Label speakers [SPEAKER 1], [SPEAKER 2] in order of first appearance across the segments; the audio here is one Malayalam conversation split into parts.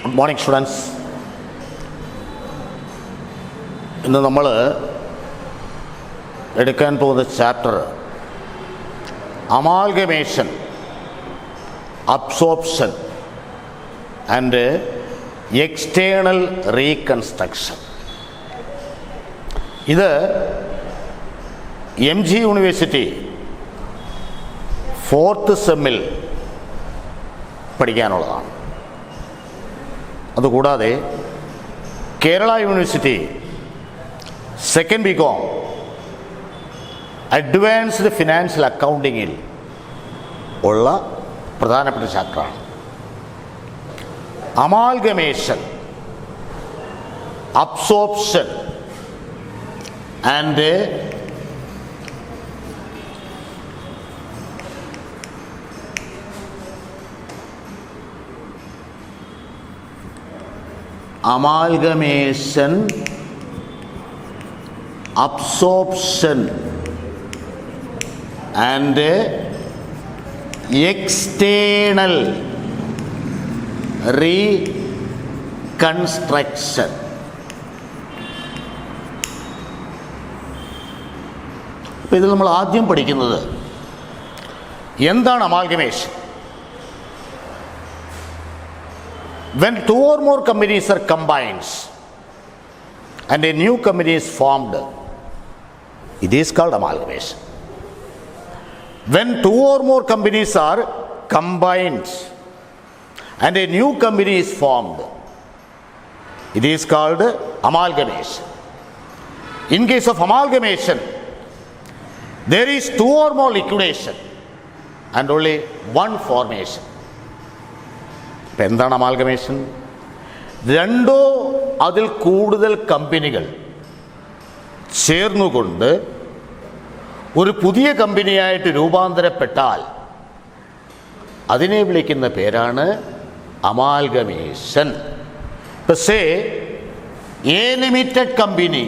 [SPEAKER 1] Good morning students. ഇന്ന് നമ്മൾ എടുക്കാൻ പോകുന്ന chapter amalgamation, absorption and external reconstruction. ഇത് MG യൂണിവേഴ്സിറ്റി 4th സെമ്മിൽ പഠിക്കാനുള്ളതാണ്. അതുകൂടാതെ Kerala university 2nd BCom advanced financial അക്കൗണ്ടിങ്ങിൽ ഉള്ള പ്രധാനപ്പെട്ട ചാപ്റ്ററാണ്. Amalgamation, absorption and amalgamation, absorption and external reconstruction. അപ്പോൾ ഇതിൽ നമ്മൾ ആദ്യം പഠിക്കുന്നത് എന്താണ് amalgamation. When two or more companies are combined and a new company is formed, it is called amalgamation. When two or more companies are combined and a new company is formed, it is called amalgamation. In case of amalgamation, there is two or more liquidation and only one formation. ഇപ്പം എന്താണ് അമാൽഗമേഷൻ? രണ്ടോ അതിൽ കൂടുതൽ കമ്പനികൾ ചേർന്നുകൊണ്ട് ഒരു പുതിയ കമ്പനിയായിട്ട് രൂപാന്തരപ്പെട്ടാൽ അതിനെ വിളിക്കുന്ന പേരാണ് അമാൽഗമേഷൻ. ഇപ്പം say a limited company,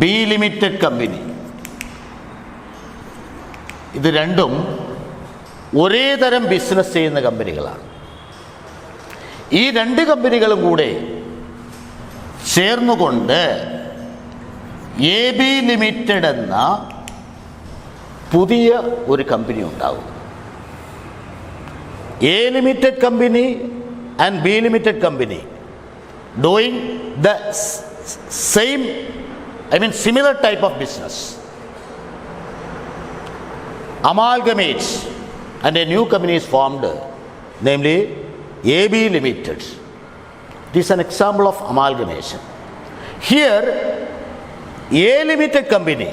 [SPEAKER 1] B limited company, ഇത് രണ്ടും ഒരേ തരം ബിസിനസ് ചെയ്യുന്ന കമ്പനികളാണ്. ഈ രണ്ട് കമ്പനികളും കൂടെ ചേർന്നുകൊണ്ട് AB ലിമിറ്റഡ് എന്ന പുതിയ ഒരു കമ്പനി ഉണ്ടാകും. A limited company and B limited company doing the same, similar type of business, amalgamates and a new company is formed, namely AB Limited. This is an example of amalgamation. Here A Limited company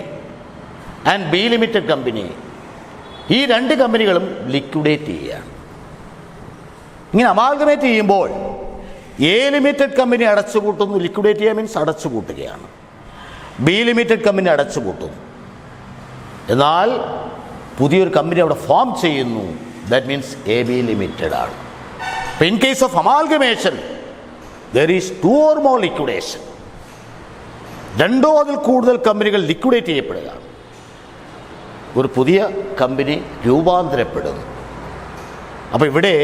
[SPEAKER 1] and B Limited company, ഈ രണ്ട് കമ്പനികളും ലിക്വിഡേറ്റ് ചെയ്യുകയാണ്. ഇങ്ങനെ അമാൽഗമേറ്റ് ചെയ്യുമ്പോൾ എ ലിമിറ്റഡ് കമ്പനി അടച്ചുപൂട്ടുന്നു. ലിക്വിഡേറ്റ് ചെയ്യുക മീൻസ് അടച്ചുപൂട്ടുകയാണ്. ബി ലിമിറ്റഡ് കമ്പനി അടച്ചുപൂട്ടുന്നു. എന്നാൽ പുതിയൊരു കമ്പനി അവിടെ ഫോം ചെയ്യുന്നു. ദാറ്റ് മീൻസ് AB ലിമിറ്റഡ് ആണ്. In case of amalgamation there is two or more liquidation. രണ്ടോ അതിൽ കൂടുതൽ കമ്പനികൾ ലിക്വിഡേറ്റ് ചെയ്യപ്പെടുക, ഒരു പുതിയ കമ്പനി രൂപാന്തരപ്പെടുന്നു. അപ്പോൾ ഇവിടെ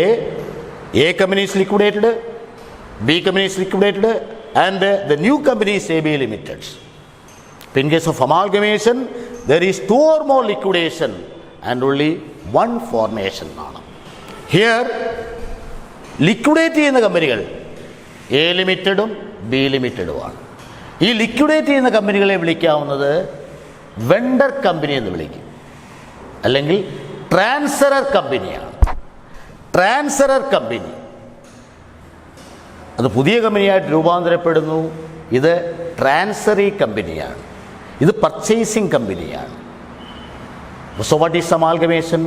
[SPEAKER 1] A company is liquidated, B company is liquidated and the new company is AB limited. In case of amalgamation, there is two or more liquidation and only one formation ആണ്. Here ലിക്വിഡേറ്റ് ചെയ്യുന്ന കമ്പനികൾ എ ലിമിറ്റഡും ബി ലിമിറ്റഡുമാണ്. ഈ ലിക്വിഡേറ്റ് ചെയ്യുന്ന കമ്പനികളെ വിളിക്കാവുന്നത് വെണ്ടർ കമ്പനി എന്ന് വിളിക്കും, അല്ലെങ്കിൽ ട്രാൻസ്ഫറർ കമ്പനിയാണ്. ട്രാൻസ്ഫറർ കമ്പനി അത് പുതിയ കമ്പനിയായിട്ട് രൂപാന്തരപ്പെടുന്നു. ഇത് ട്രാൻസ്ഫറി കമ്പനിയാണ്. ഇത് പർച്ചേസിംഗ് കമ്പനിയാണ്. So what is amalgamation?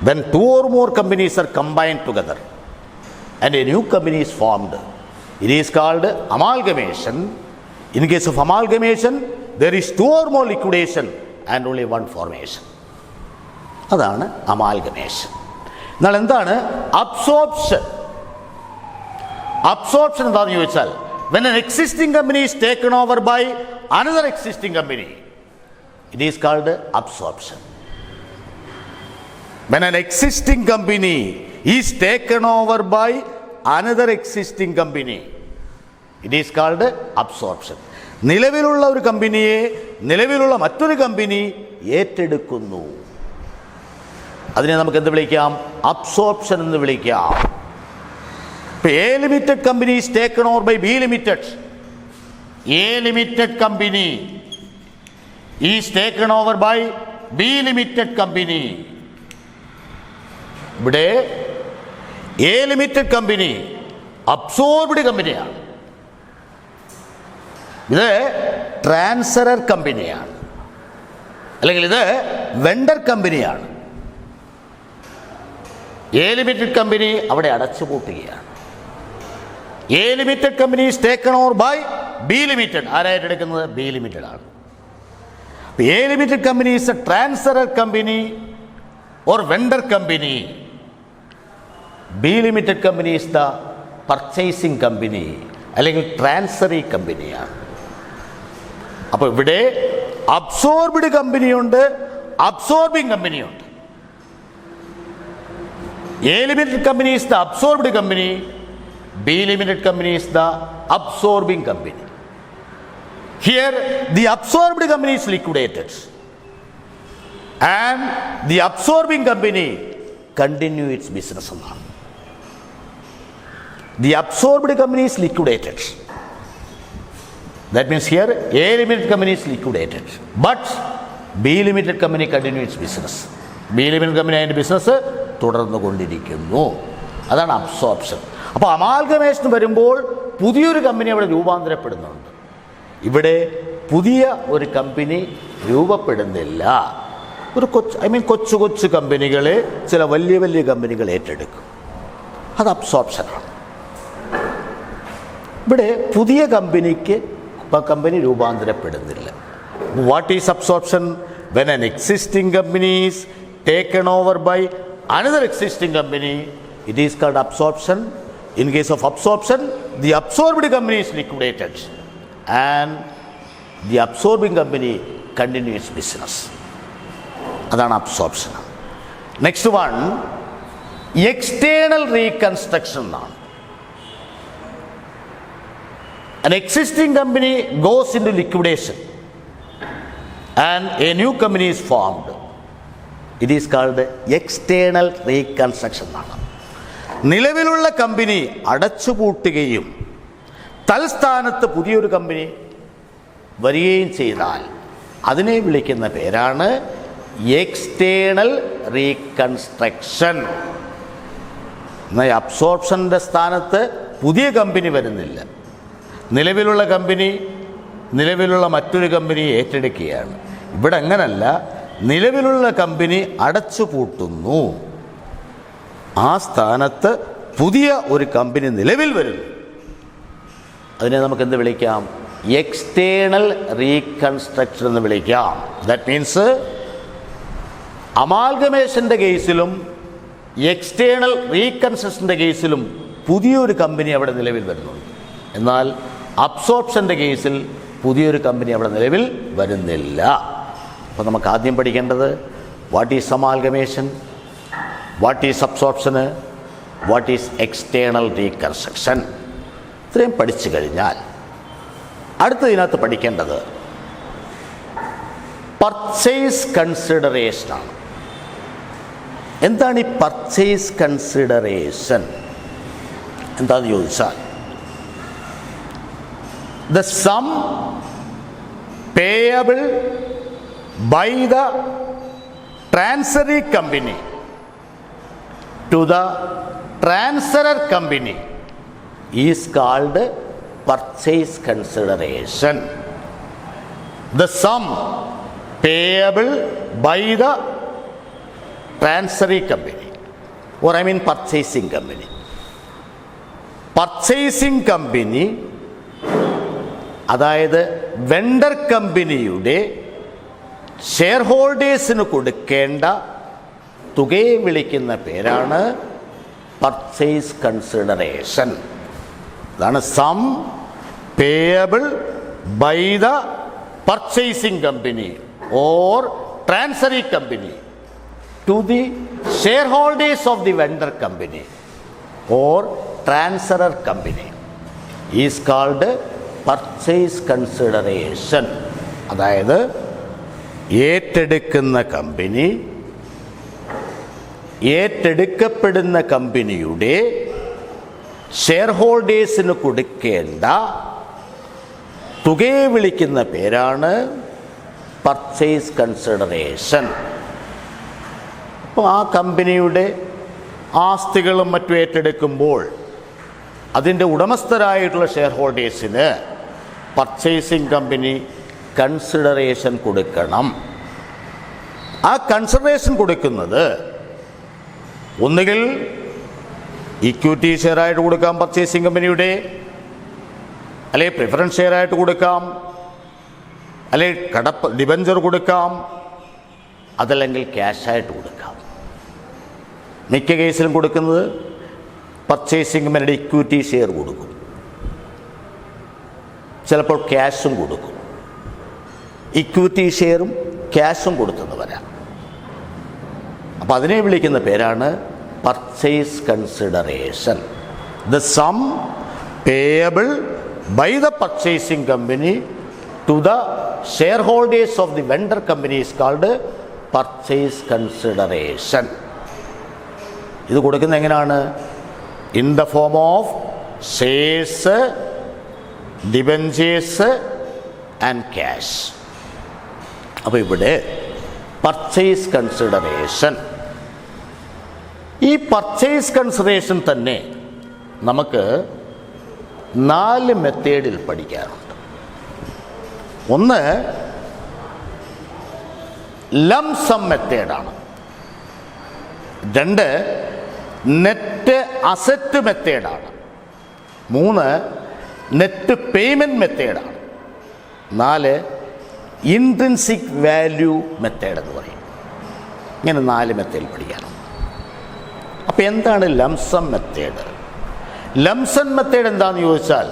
[SPEAKER 1] When two or more companies are combined together and a new company is formed, it is called amalgamation. In case of amalgamation, there is two or more liquidation and only one formation. അതാണ് അമാൽഗമേഷൻ. എന്നാൽ എന്താണ് അബ്സോർപ്ഷൻ? അബ്സോർപ്ഷൻ എന്താണെന്ന് ചോദിച്ചാൽ, when an existing company is taken over by another existing company, it is called absorption. When an existing company is taken over by another existing company. It is called absorption. നിലവിലുള്ള ഒരു കമ്പനിയെ നിലവിലുള്ള മറ്റൊരു കമ്പനി ഏറ്റെടുക്കുന്നു. അതിനെ നമുക്ക് എന്ത് വിളിക്കാം? അബ്സോർപ്ഷൻ എന്ന് വിളിക്കാം. ഇപ്പോൾ A limited company is taken over by B limited. A limited company is taken over by B limited company. ഇവിടെ എ ലിമിറ്റഡ് കമ്പനി അബ്സോർബ്ഡ് കമ്പനിയാണ്. ഇത് ട്രാൻസ്ഫറർ കമ്പനിയാണ്, അല്ലെങ്കിൽ ഇത് വെണ്ടർ കമ്പനിയാണ്. എ ലിമിറ്റഡ് കമ്പനി അവിടെ അടച്ചുപൂട്ടുകയാണ്. A limited company is taken over by B limited. ആരായിട്ട് എടുക്കുന്നത്? ബി ലിമിറ്റഡ് ആണ്. A limited company is a transferor company or vendor company. B limited company is the purchasing company, അല്ലെങ്കിൽ ട്രാൻസ്ഫറി കമ്പനിയാണ്. അപ്പോൾ ഇവിടെ അബ്സോർബ്ഡ് കമ്പനിയുണ്ട്, അബ്സോർബിംഗ് കമ്പനിയുണ്ട്. A limited company is the absorbed company, B limited company is the absorbing company. Here the absorbed company is liquidated and the absorbing company continue its business. The absorbed company is liquidated. That means here A limited company is liquidated, but B limited company continue its business. B limited company അതിൻ്റെ ബിസിനസ് തുടർന്നു കൊണ്ടിരിക്കുന്നു. അതാണ് അബ്സോർപ്ഷൻ. അപ്പോൾ അമാൽഗമേഷൻ വരുമ്പോൾ പുതിയൊരു കമ്പനി അവിടെ രൂപാന്തരപ്പെടുന്നുണ്ട്. ഇവിടെ പുതിയ ഒരു കമ്പനി രൂപപ്പെടുന്നില്ല. ഒരു കൊച്ചു കൊച്ചു കമ്പനികളെ ചില വലിയ വലിയ കമ്പനികൾ ഏറ്റെടുക്കും. അത് അബ്സോർപ്ഷനാണ്. ഇവിടെ പുതിയ കമ്പനി രൂപാന്തരപ്പെടുന്നില്ല. What is absorption? When an existing company is taken over by another existing company, it is called absorption. In case of absorption, the absorbed company is liquidated and the absorbing company continue its business. അതാണ് absorption. Next one external reconstruction എന്നാണ്. An existing company goes into liquidation and a new company is formed. It is called external reconstruction എന്നാണ്. നിലവിലുള്ള കമ്പനി അടച്ചുപൂട്ടുകയും തൽസ്ഥാനത്ത് പുതിയൊരു കമ്പനി വരികയും ചെയ്താൽ അതിനെ വിളിക്കുന്ന പേരാണ് എക്സ്റ്റേണൽ റീകൺസ്ട്രക്ഷൻ. എന്നാൽ അബ്സോർപ്ഷൻ്റെ സ്ഥാനത്ത് പുതിയ കമ്പനി വരുന്നില്ല. നിലവിലുള്ള കമ്പനി നിലവിലുള്ള മറ്റൊരു കമ്പനി ഏറ്റെടുക്കുകയാണ്. ഇവിടെ അങ്ങനല്ല, നിലവിലുള്ള കമ്പനി അടച്ചുപൂട്ടുന്നു, ആ സ്ഥാനത്ത് പുതിയ ഒരു കമ്പനി നിലവിൽ വരുന്നു. അതിനെ നമുക്ക് എന്ത് വിളിക്കാം? എക്സ്റ്റേണൽ റീകൺസ്ട്രക്ഷൻ എന്ന് വിളിക്കാം. ദാറ്റ് മീൻസ് അമാൽഗമേഷൻ്റെ കേസിലും എക്സ്റ്റേണൽ റീകൺസ്ട്രക്ഷൻ്റെ കേസിലും പുതിയൊരു കമ്പനി അവിടെ നിലവിൽ വരുന്നുണ്ട്. എന്നാൽ അബ്സോർപ്ഷൻ്റെ കേസിൽ പുതിയൊരു കമ്പനി അവിടെ നിലവിൽ വരുന്നില്ല. അപ്പോൾ നമുക്ക് ആദ്യം പഠിക്കേണ്ടത് what is amalgamation, what is absorption, what is external reconstruction. ഇത്രയും പഠിച്ചു കഴിഞ്ഞാൽ അടുത്തതിനകത്ത് പഠിക്കേണ്ടത് പർച്ചേസ് കൺസിഡറേഷനാണ്. എന്താണ് ഈ പർച്ചേസ് കൺസിഡറേഷൻ? എന്താണെന്ന് ചോദിച്ചാൽ, the sum payable by the transferee company to the transferor company is called purchase consideration. The sum payable by the transferee company, or I mean purchasing company. Purchasing company അതായത് വെണ്ടർ കമ്പനിയുടെ ഷെയർ ഹോൾഡേഴ്സിന് കൊടുക്കേണ്ട തുകയെ വിളിക്കുന്ന പേരാണ് പർച്ചേസ് കൺസിഡറേഷൻ. അതാണ് sum payable by the purchasing company or transferee company to the share holders of the vendor company or transferor company is called purchase consideration. അതായത് ഏറ്റെടുക്കുന്ന കമ്പനി ഏറ്റെടുക്കപ്പെടുന്ന കമ്പനിയുടെ ഷെയർ ഹോൾഡേഴ്സിന് കൊടുക്കേണ്ട തുകയെ വിളിക്കുന്ന പേരാണ് പർച്ചേസ് കൺസിഡറേഷൻ. അപ്പോൾ ആ കമ്പനിയുടെ ആസ്തികളും മറ്റും ഏറ്റെടുക്കുമ്പോൾ അതിൻ്റെ ഉടമസ്ഥരായിട്ടുള്ള ഷെയർ ഹോൾഡേഴ്സിന് പർച്ചേസിംഗ് കമ്പനി കൺസിഡറേഷൻ കൊടുക്കണം. ആ കൺസിഡറേഷൻ കൊടുക്കുന്നത് ഒന്നുകിൽ ഇക്വിറ്റി ഷെയറായിട്ട് കൊടുക്കാം പർച്ചേസിംഗ് കമ്പനിയുടെ, അല്ലെങ്കിൽ പ്രിഫറൻസ് ഷെയറായിട്ട് കൊടുക്കാം, അല്ലെങ്കിൽ ഡിബഞ്ചർ കൊടുക്കാം, അതല്ലെങ്കിൽ ക്യാഷായിട്ട് കൊടുക്കാം. മിക്ക കേസിലും കൊടുക്കുന്നത് പർച്ചേസിംഗ് കമ്പനിയുടെ ഇക്വിറ്റി ഷെയർ കൊടുക്കും, ചിലപ്പോൾ ക്യാഷും കൊടുക്കും. ഇക്വിറ്റി ഷെയറും ക്യാഷും കൊടുത്തെന്ന് വരാം. അപ്പം അതിനെ വിളിക്കുന്ന പേരാണ് purchase consideration. The sum payable by the purchasing company to the share holders of the vendor company is called purchase consideration. ഇത് കൊടുക്കുന്നത് എങ്ങനെയാണ്? In the form of shares, debentures and cash. അപ്പോൾ ഇവിടെ പർച്ചേസ് കൺസിഡറേഷൻ, ഈ പർച്ചേസ് കൺസിഡറേഷൻ തന്നെ നമുക്ക് 4 മെത്തേഡിൽ പഠിക്കാറുണ്ട്. ഒന്ന് ലംസം മെത്തേഡാണ്. 2 നെറ്റ് അസറ്റ് മെത്തേഡാണ്. 3 നെറ്റ് പേയ്മെൻറ്റ് മെത്തേഡാണ്. 4 ഇൻട്രിൻസിക് വാല്യൂ മെത്തേഡ് എന്ന് പറയും. ഇങ്ങനെ 4 മെത്തേഡ് പഠിക്കാനുണ്ട്. അപ്പോൾ എന്താണ് ലംസം മെത്തേഡ്? ലംസം മെത്തേഡ് എന്താണെന്ന് ചോദിച്ചാൽ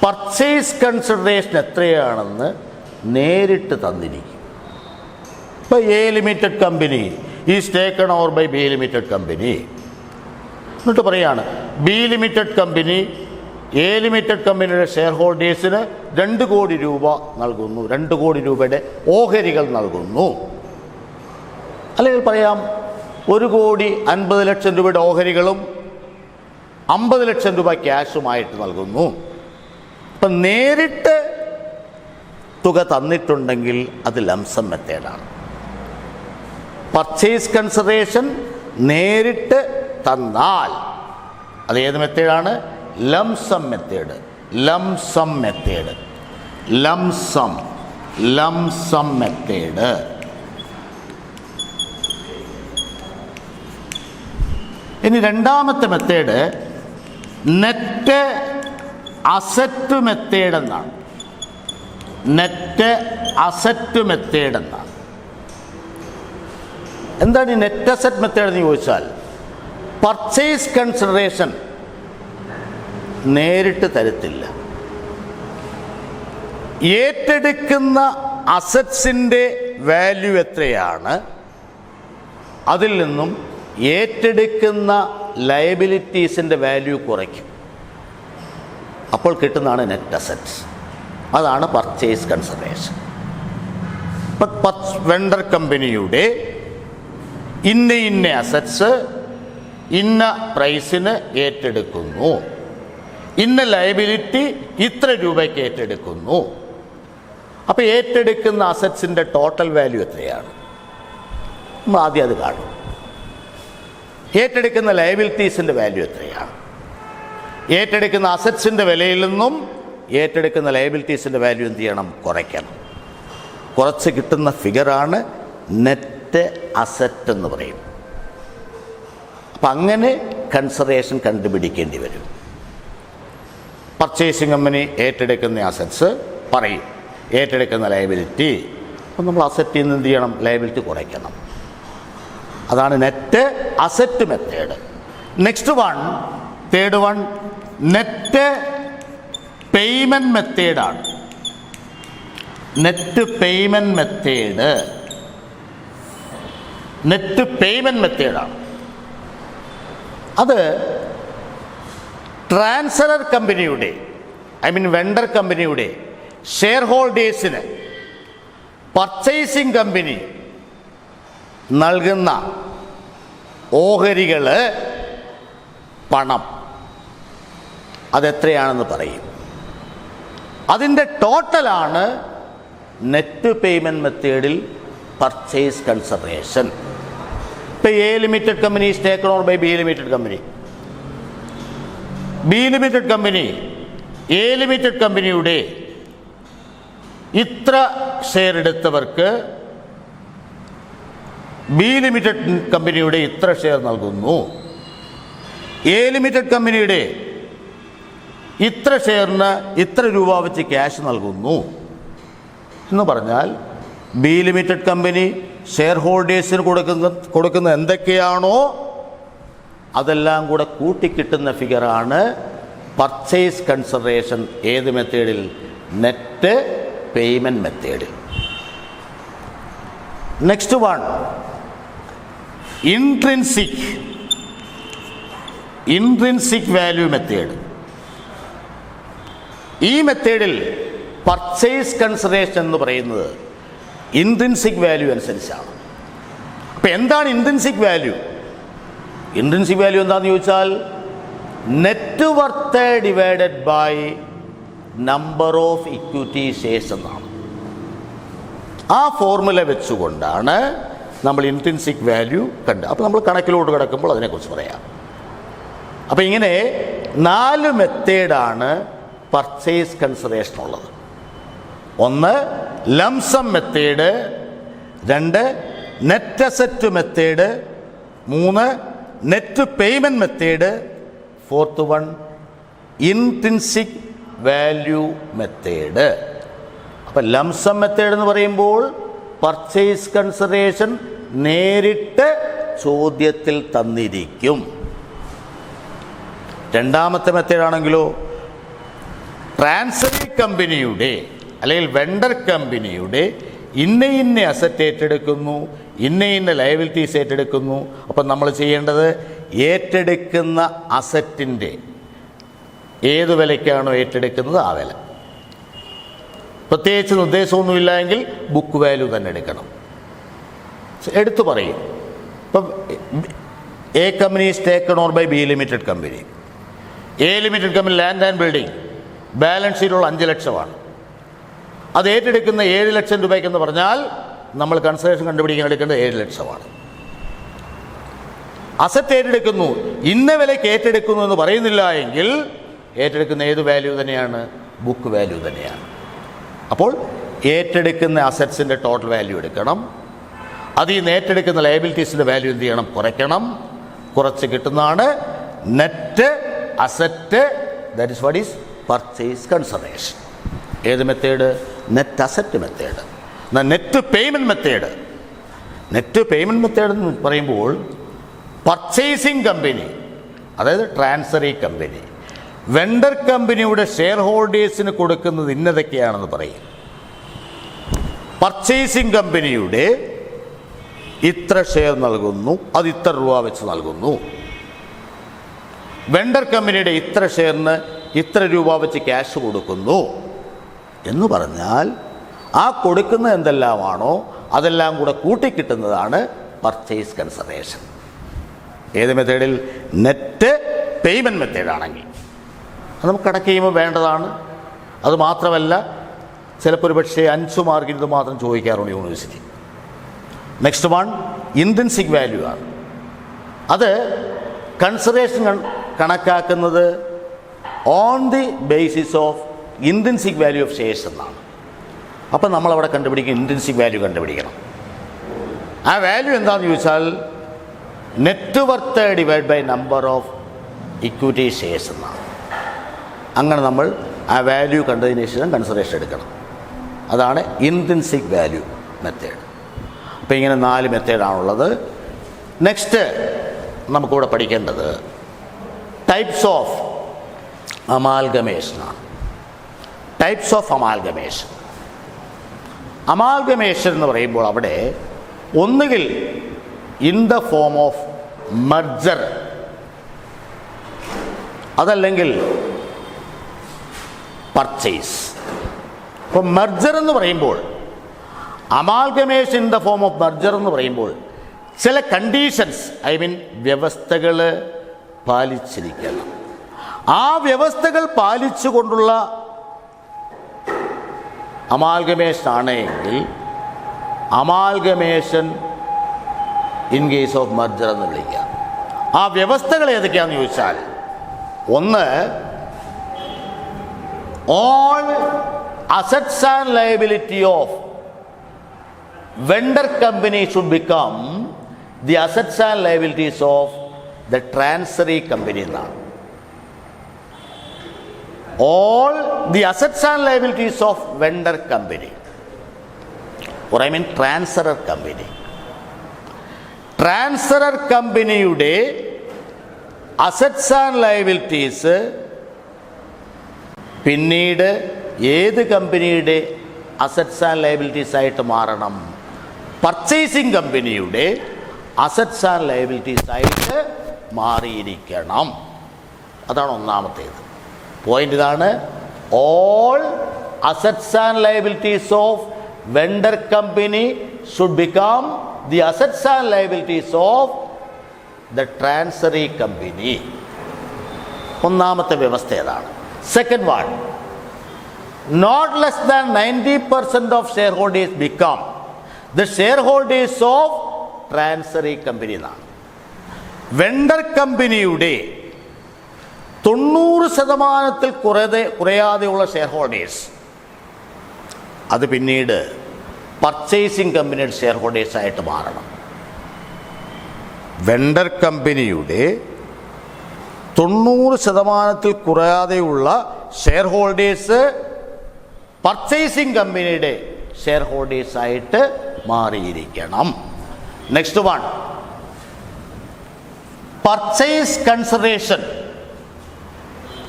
[SPEAKER 1] പർച്ചേസ് കൺസിഡറേഷൻ എത്രയാണെന്ന് നേരിട്ട് തന്നിരിക്കും. ഇപ്പോൾ A limited company is taken over by B limited company എന്നിട്ട് പറയാണ് B limited company A limited കമ്പനിയുടെ ഷെയർ ഹോൾഡേഴ്സിന് 2 കോടി രൂപ നൽകുന്നു, 2 കോടി രൂപയുടെ ഓഹരികൾ നൽകുന്നു. അല്ലെങ്കിൽ പറയാം 1,50,00,000 രൂപയുടെ ഓഹരികളും 50 ലക്ഷം രൂപ ക്യാഷുമായിട്ട് നൽകുന്നു. അപ്പം നേരിട്ട് തുക തന്നിട്ടുണ്ടെങ്കിൽ അത് ലംസം മെത്തേഡാണ്. പർച്ചേസ് കൺസിഡറേഷൻ നേരിട്ട് തന്നാൽ അത് ഏത് മെത്തേഡാണ്? Lump sum method. Lump sum method, lump sum method. ഇനി രണ്ടാമത്തെ മെത്തേഡ് നെറ്റ് അസറ്റ് മെത്തേഡ് എന്നാണ്. നെറ്റ് അസറ്റ് മെത്തേഡ് എന്നാണ്. എന്താണ് ഈ നെറ്റ് അസറ്റ് മെത്തേഡ് എന്ന് ചോദിച്ചാൽ പർച്ചേസ് കൺസിഡറേഷൻ നേരിട്ട് തരത്തില്ല. ഏറ്റെടുക്കുന്ന അസറ്റ്സിൻ്റെ വാല്യൂ എത്രയാണ് അതിൽ നിന്നും ഏറ്റെടുക്കുന്ന ലയബിലിറ്റീസിൻ്റെ വാല്യൂ കുറയ്ക്കും. അപ്പോൾ കിട്ടുന്നതാണ് നെറ്റ് അസറ്റ്സ്. അതാണ് പർച്ചേസ് കൺസിഡറേഷൻ. ഇപ്പം വെണ്ടർ കമ്പനിയുടെ ഇന്ന അസറ്റ്സ് ഇന്ന പ്രൈസിന് ഏറ്റെടുക്കുന്നു, ഇന്ന ലയബിലിറ്റി ഇത്ര രൂപയ്ക്ക് ഏറ്റെടുക്കുന്നു. അപ്പോൾ ഏറ്റെടുക്കുന്ന അസറ്റ്സിൻ്റെ ടോട്ടൽ വാല്യൂ എത്രയാണ് നമ്മൾ ആദ്യം അത് കാണും. ഏറ്റെടുക്കുന്ന ലയബിലിറ്റീസിൻ്റെ വാല്യൂ എത്രയാണ്? ഏറ്റെടുക്കുന്ന അസറ്റ്സിൻ്റെ വിലയിൽ നിന്നും ഏറ്റെടുക്കുന്ന ലയബിലിറ്റീസിൻ്റെ വാല്യൂ എന്ത് ചെയ്യണം? കുറയ്ക്കണം. കുറച്ച് കിട്ടുന്ന ഫിഗറാണ് നെറ്റ് അസറ്റ് എന്ന് പറയും. അപ്പം അങ്ങനെ കൺസിഡറേഷൻ കണ്ടുപിടിക്കേണ്ടി വരും. പർച്ചേസിംഗ് കമ്പനി ഏറ്റെടുക്കുന്ന അസറ്റ്സ് പറയും, ഏറ്റെടുക്കുന്ന ലയബിലിറ്റി. അപ്പം നമ്മൾ അസറ്റിൽ നിന്ന് എന്ത് ചെയ്യണം? ലയബിലിറ്റി കുറയ്ക്കണം. അതാണ് net asset method. Next one, third one, net payment മെത്തേഡാണ്. Net payment method, net payment മെത്തേഡാണ്. അത് ട്രാൻസ്ഫറർ കമ്പനിയുടെ വെണ്ടർ കമ്പനിയുടെ ഷെയർ ഹോൾഡേഴ്സിന് പർച്ചേസിംഗ് കമ്പനി നൽകുന്ന ഓഹരികൾ, പണം, അതെത്രയാണെന്ന് പറയും. അതിൻ്റെ ടോട്ടലാണ് നെറ്റ് പേയ്മെൻറ്റ് മെത്തേഡിൽ പർച്ചേസ് കൺസിഡറേഷൻ. ഇപ്പോൾ A limited company is taken over by B limited company. B limited company A limited കമ്പനിയുടെ ഇത്ര ഷെയർ എടുത്തവർക്ക് ബി ലിമിറ്റഡ് കമ്പനിയുടെ ഇത്ര ഷെയർ നൽകുന്നു. എ ലിമിറ്റഡ് കമ്പനിയുടെ ഇത്ര ഷെയറിന് ഇത്ര രൂപ വെച്ച് ക്യാഷ് നൽകുന്നു എന്ന് പറഞ്ഞാൽ ബി ലിമിറ്റഡ് കമ്പനി ഷെയർ ഹോൾഡേഴ്സിന് കൊടുക്കുന്ന എന്തൊക്കെയാണോ അതെല്ലാം കൂടെ കൂട്ടിക്കിട്ടുന്ന ഫിഗറാണ് പർച്ചേസ് കൺസിഡറേഷൻ. ഏത് മെത്തേഡിൽ? നെറ്റ് പേയ്മെൻറ്റ് മെത്തേഡിൽ. Next one, intrinsic value method. ഈ മെത്തേഡിൽ പർച്ചേസ് കൺസിഡറേഷൻ എന്ന് പറയുന്നത് ഇൻട്രിൻസിക് വാല്യൂ അനുസരിച്ചാണ്. അപ്പം എന്താണ് ഇൻട്രിൻസിക് വാല്യൂ? ഇൻട്രിൻസിക് വാല്യൂ എന്താണെന്ന് ചോദിച്ചാൽ net worth divided by number of equity shares എന്നാണ്. ആ ഫോർമുല വെച്ചുകൊണ്ടാണ് നമ്മൾ ഇൻട്രിൻസിക് വാല്യൂ കണ്ടത്. അപ്പോൾ നമ്മൾ കണക്കിലോട്ട് കിടക്കുമ്പോൾ അതിനെക്കുറിച്ച് പറയാം. അപ്പോൾ ഇങ്ങനെ 4 മെത്തേഡാണ് പർച്ചേസ് കൺസിഡറേഷൻ ഉള്ളത്. 1 lump sum method, 2 net asset method, 3 net payment method, 4th one intrinsic value method. അപ്പം ലംസം മെത്തേഡ് എന്ന് പറയുമ്പോൾ പർച്ചേസ് കൺസിഡറേഷൻ നേരിട്ട് ചോദ്യത്തിൽ തന്നിരിക്കും. രണ്ടാമത്തെ മെത്തേഡാണെങ്കിലോ ട്രാൻസ്ഫറി കമ്പനിയുടെ അല്ലെങ്കിൽ വെണ്ടർ കമ്പനിയുടെ ഇന്ന അസറ്റ് ഏറ്റെടുക്കുന്നു, ഇന്ന ലയബിലിറ്റീസ് ഏറ്റെടുക്കുന്നു. അപ്പം നമ്മൾ ചെയ്യേണ്ടത് ഏറ്റെടുക്കുന്ന അസറ്റിൻ്റെ ഏത് വിലയ്ക്കാണോ ഏറ്റെടുക്കുന്നത് ആ വില. പ്രത്യേകിച്ച് നിർദ്ദേശമൊന്നുമില്ല എങ്കിൽ ബുക്ക് വാല്യൂ തന്നെ എടുക്കണം. എടുത്തു പറയും. ഇപ്പം A company is taken over by B limited company. A limited company land and building balance ഷീറ്റുള്ള 5 ലക്ഷമാണ്. അത് ഏറ്റെടുക്കുന്ന 7 ലക്ഷം രൂപയ്ക്കെന്ന് പറഞ്ഞാൽ നമ്മൾ കൺസിഡറേഷൻ കണ്ടുപിടിക്കാൻ എടുക്കേണ്ടത് 7 ലക്ഷമാണ്. അസറ്റ് ഏറ്റെടുക്കുന്നു, ഇന്ന വിലയ്ക്ക് ഏറ്റെടുക്കുന്നു എന്ന് പറയുന്നില്ല എങ്കിൽ ഏറ്റെടുക്കുന്ന ഏത് വാല്യൂ തന്നെയാണ്? ബുക്ക് വാല്യൂ തന്നെയാണ്. അപ്പോൾ ഏറ്റെടുക്കുന്ന അസറ്റ്സിൻ്റെ ടോട്ടൽ വാല്യൂ എടുക്കണം. അതിൽ നിന്ന് ഏറ്റെടുക്കുന്ന ലയബിലിറ്റീസിൻ്റെ വാല്യൂ എന്ത് ചെയ്യണം? കുറയ്ക്കണം. കുറച്ച് കിട്ടുന്നതാണ് net asset. That is what is purchase consideration. ഏത് മെത്തേഡ്? Net asset method. എന്നാൽ നെറ്റ് പേയ്മെൻറ്റ് മെത്തേഡ് എന്ന് പറയുമ്പോൾ പർച്ചേസിംഗ് കമ്പനി, അതായത് ട്രാൻസ്ഫറി കമ്പനി, വെണ്ടർ കമ്പനിയുടെ ഷെയർ ഹോൾഡേഴ്സിന് കൊടുക്കുന്നത് ഇന്നതൊക്കെയാണെന്ന് പറയും. പർച്ചേസിംഗ് കമ്പനിയുടെ ഇത്ര ഷെയർ നൽകുന്നു, അത് ഇത്ര രൂപ വെച്ച് നൽകുന്നു. വെണ്ടർ കമ്പനിയുടെ ഇത്ര ഷെയറിന് ഇത്ര രൂപ വെച്ച് ക്യാഷ് കൊടുക്കുന്നു എന്ന് പറഞ്ഞാൽ ആ കൊടുക്കുന്ന എന്തെല്ലാമാണോ അതെല്ലാം കൂടെ കൂട്ടിക്കിട്ടുന്നതാണ് പർച്ചേസ് കൺസിഡറേഷൻ. ഏത് മെത്തേഡിൽ? നെറ്റ് പേയ്മെൻറ്റ് മെത്തേഡാണെങ്കിൽ അത് നമുക്ക് കണക്ക് ചെയ്യുമ്പോൾ വേണ്ടതാണ്. അത് മാത്രമല്ല, ചിലപ്പോൾ ഒരു പക്ഷേ 5 മാർക്കിന് ഇത് മാത്രം ചോദിക്കാറുണ്ട് university. Next one intrinsic value ആണ്. അത് കൺസിഡറേഷൻ കണക്കാക്കുന്നത് on the basis of intrinsic value of shares എന്നാണ്. അപ്പം നമ്മളവിടെ കണ്ടുപിടിക്കും, ഇൻട്രിൻസിക് വാല്യൂ കണ്ടുപിടിക്കണം. ആ വാല്യൂ എന്താണെന്ന് ചോദിച്ചാൽ net worth divide by number of equity shares എന്നാണ്. അങ്ങനെ നമ്മൾ ആ വാല്യൂ കണ്ടതിന് ശേഷം കൺസിഡറേഷൻ എടുക്കണം. അതാണ് ഇൻട്രിൻസിക് വാല്യൂ മെത്തേഡ്. അപ്പോൾ ഇങ്ങനെ 4 മെത്തേഡാണുള്ളത്. നെക്സ്റ്റ് നമുക്കിവിടെ പഠിക്കേണ്ടത് ടൈപ്സ് ഓഫ് അമാൽഗമേഷനാണ്. Types of amalgamation. അമാൽഗമേഷൻ എന്ന് പറയുമ്പോൾ അവിടെ ഒന്നുകിൽ in the form of merger, അതല്ലെങ്കിൽ പർച്ചേസ്. ഇപ്പോൾ മെർജർ എന്ന് പറയുമ്പോൾ, amalgamation in the form of merger എന്ന് പറയുമ്പോൾ ചില കണ്ടീഷൻസ്, വ്യവസ്ഥകൾ പാലിച്ചിരിക്കണം. ആ വ്യവസ്ഥകൾ പാലിച്ചുകൊണ്ടുള്ള അമാൽഗമേഷൻ ആണെങ്കിൽ amalgamation in case of merger എന്ന് വിളിക്കാം. ആ വ്യവസ്ഥകൾ ഏതൊക്കെയാണെന്ന് ചോദിച്ചാൽ, ഒന്ന്, all assets and liability of vendor company should become the assets and liabilities of the transferee company എന്നാണ്. All the assets and liabilities of vendor company, or transferor company. Transferor കമ്പനിയുടെ അസറ്റ്സ് ആൻഡ് ലയബിലിറ്റീസ് പിന്നീട് ഏത് കമ്പനിയുടെ അസറ്റ്സ് ആൻഡ് ലയബിലിറ്റീസ് ആയിട്ട് മാറണം? പർച്ചേസിംഗ് കമ്പനിയുടെ അസറ്റ്സ് ആൻഡ് ലയബിലിറ്റീസ് ആയിട്ട് മാറിയിരിക്കണം. അതാണ് ഒന്നാമത്തേത് പോയിന്റ്. ഇതാണ്, all assets and liabilities of vendor company should become the assets and liabilities of the transferee company. ഒന്നാമത്തെ വ്യവസ്ഥ ഏതാണ്? Second one, not less than 90% of shareholders become the shareholders of transferee company എന്നാണ്. വെണ്ടർ കമ്പനിയുടെ 90% കുറയാതെയുള്ള ഷെയർ ഹോൾഡേഴ്സ് അത് പിന്നീട് പർച്ചേസിംഗ് കമ്പനിയുടെ ഷെയർ ഹോൾഡേഴ്സായിട്ട് മാറണം. വെണ്ടർ കമ്പനിയുടെ 90% കുറയാതെയുള്ള ഷെയർ ഹോൾഡേഴ്സ് പർച്ചേസിംഗ് കമ്പനിയുടെ ഷെയർ ഹോൾഡേഴ്സായിട്ട് മാറിയിരിക്കണം. Next one, purchase consideration.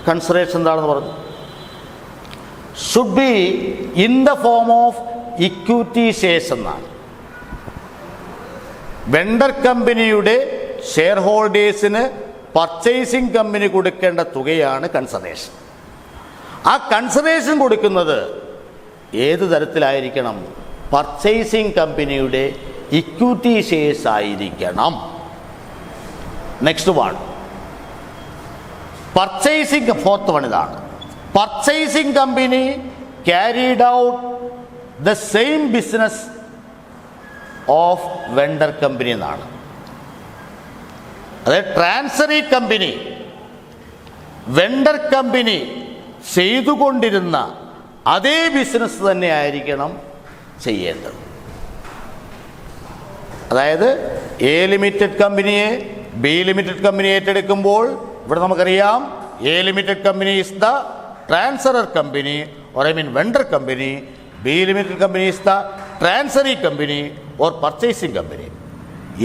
[SPEAKER 1] Consideration എന്താണെന്ന് പറഞ്ഞു? Should be in the form of equity shares എന്നാണ്. വെണ്ടർ കമ്പനിയുടെ ഷെയർ ഹോൾഡേഴ്സിന് പർച്ചേസിംഗ് കമ്പനി കൊടുക്കേണ്ട തുകയാണ് കൺസിഡറേഷൻ. ആ കൺസിഡറേഷൻ കൊടുക്കുന്നത് ഏത് തരത്തിലായിരിക്കണം? പർച്ചേസിംഗ് കമ്പനിയുടെ ഇക്വിറ്റി ഷെയർസ് ആയിരിക്കണം. Next one, purchasing. Fourth one ഇതാണ്, purchasing company carried out the same business of vendor company എന്നാണ്. അതായത് ട്രാൻസ്ഫറി കമ്പനി വെണ്ടർ കമ്പനി ചെയ്തുകൊണ്ടിരുന്ന അതേ ബിസിനസ് തന്നെ ആയിരിക്കണം ചെയ്യേണ്ടത്. അതായത് എ ലിമിറ്റഡ് കമ്പനിയെ ബി ലിമിറ്റഡ് കമ്പനി ഏറ്റെടുക്കുമ്പോൾ ഇവിടെ നമുക്കറിയാം A limited company is the transferor company, or vendor company. B limited company is the transferee company or purchasing company.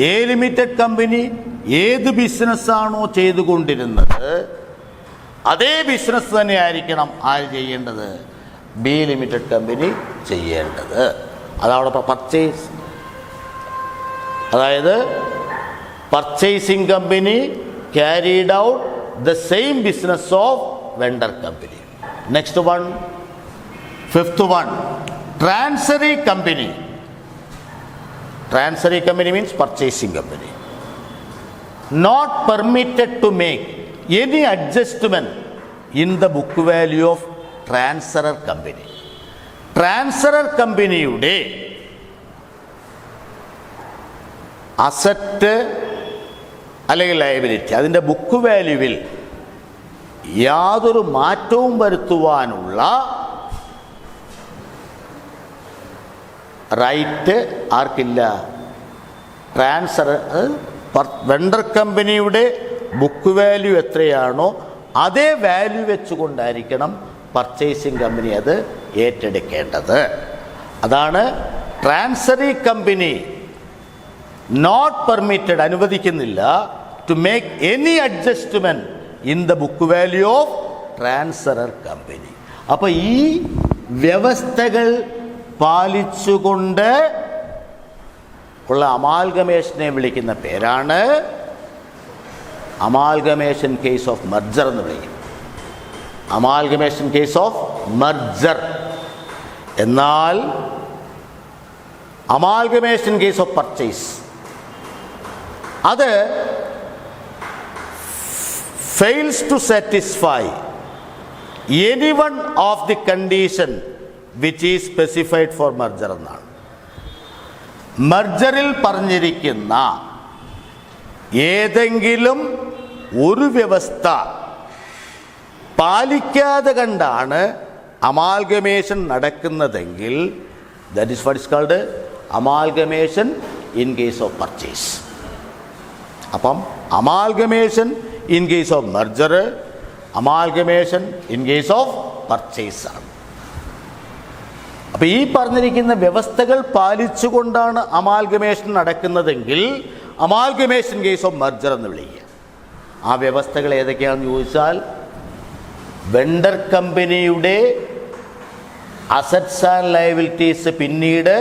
[SPEAKER 1] A limited company ഏത് ബിസിനസ്സാണോ ചെയ്തുകൊണ്ടിരുന്നത് അതേ ബിസിനസ് തന്നെ ആയിരിക്കണം ആര് ചെയ്യേണ്ടത്? ബി ലിമിറ്റഡ് കമ്പനി ചെയ്യേണ്ടത്. അതവിടെ പർച്ചേസ്, അതായത് purchasing company carried out the same business of vendor company. Next one, fifth one, transferee company. Transferee company means purchasing company. Not permitted to make any adjustment in the book value of transferor company. Transferor കമ്പനിയുടെ അസറ്റ് അല്ലെങ്കിൽ ലയബിലിറ്റി അതിൻ്റെ ബുക്ക് വാല്യൂവിൽ യാതൊരു മാറ്റവും വരുത്തുവാനുള്ള റൈറ്റ് ആർക്കില്ല? വെണ്ടർ കമ്പനിയുടെ ബുക്ക് വാല്യൂ എത്രയാണോ അതേ വാല്യൂ വെച്ചുകൊണ്ടായിരിക്കണം പർച്ചേസിംഗ് കമ്പനി അത് ഏറ്റെടുക്കേണ്ടത്. അതാണ് ട്രാൻസ്ഫറി കമ്പനി നോട്ട് പെർമിറ്റഡ്, അനുവദിക്കുന്നില്ല, to make any adjustment in the book value of transferor company. അപ്പോൾ ഈ വ്യവസ്ഥകൾ പാലിച്ചുകൊണ്ട് ഉള്ള അമാൽഗമേഷനെ വിളിക്കുന്ന പേരാണ് അമാൽഗമേഷൻ കേസ് ഓഫ് മെർജർ എന്ന് വിളിക്കുന്നത്. Amalgamation case of merger. എന്നാൽ അമാൽഗമേഷൻ കേസ് ഓഫ് പർച്ചേസ് അത് fails to satisfy any one of the condition which is specified for merger എന്നാണ്. മെർജറിൽ പറഞ്ഞിരിക്കുന്ന ഏതെങ്കിലും ഒരു വ്യവസ്ഥ പാലിക്കാതെ കണ്ടാണ് amalgamation നടക്കുന്നതെങ്കിൽ that is what is called amalgamation in case of purchase. അപ്പം amalgamation in case of merger, amalgamation in case of purchase ആണ്. അപ്പോൾ ഈ പറഞ്ഞിരിക്കുന്ന വ്യവസ്ഥകൾ പാലിച്ചുകൊണ്ടാണ് അമാൽഗമേഷൻ നടക്കുന്നതെങ്കിൽ അമാൽഗമേഷൻ കേസ് ഓഫ് മെർജർ എന്ന് വിളിക്കുക. ആ വ്യവസ്ഥകൾ ഏതൊക്കെയാണെന്ന് ചോദിച്ചാൽ, വെണ്ടർ കമ്പനിയുടെ അസറ്റ്സ് ആൻഡ് ലയബിലിറ്റീസ് പിന്നീട്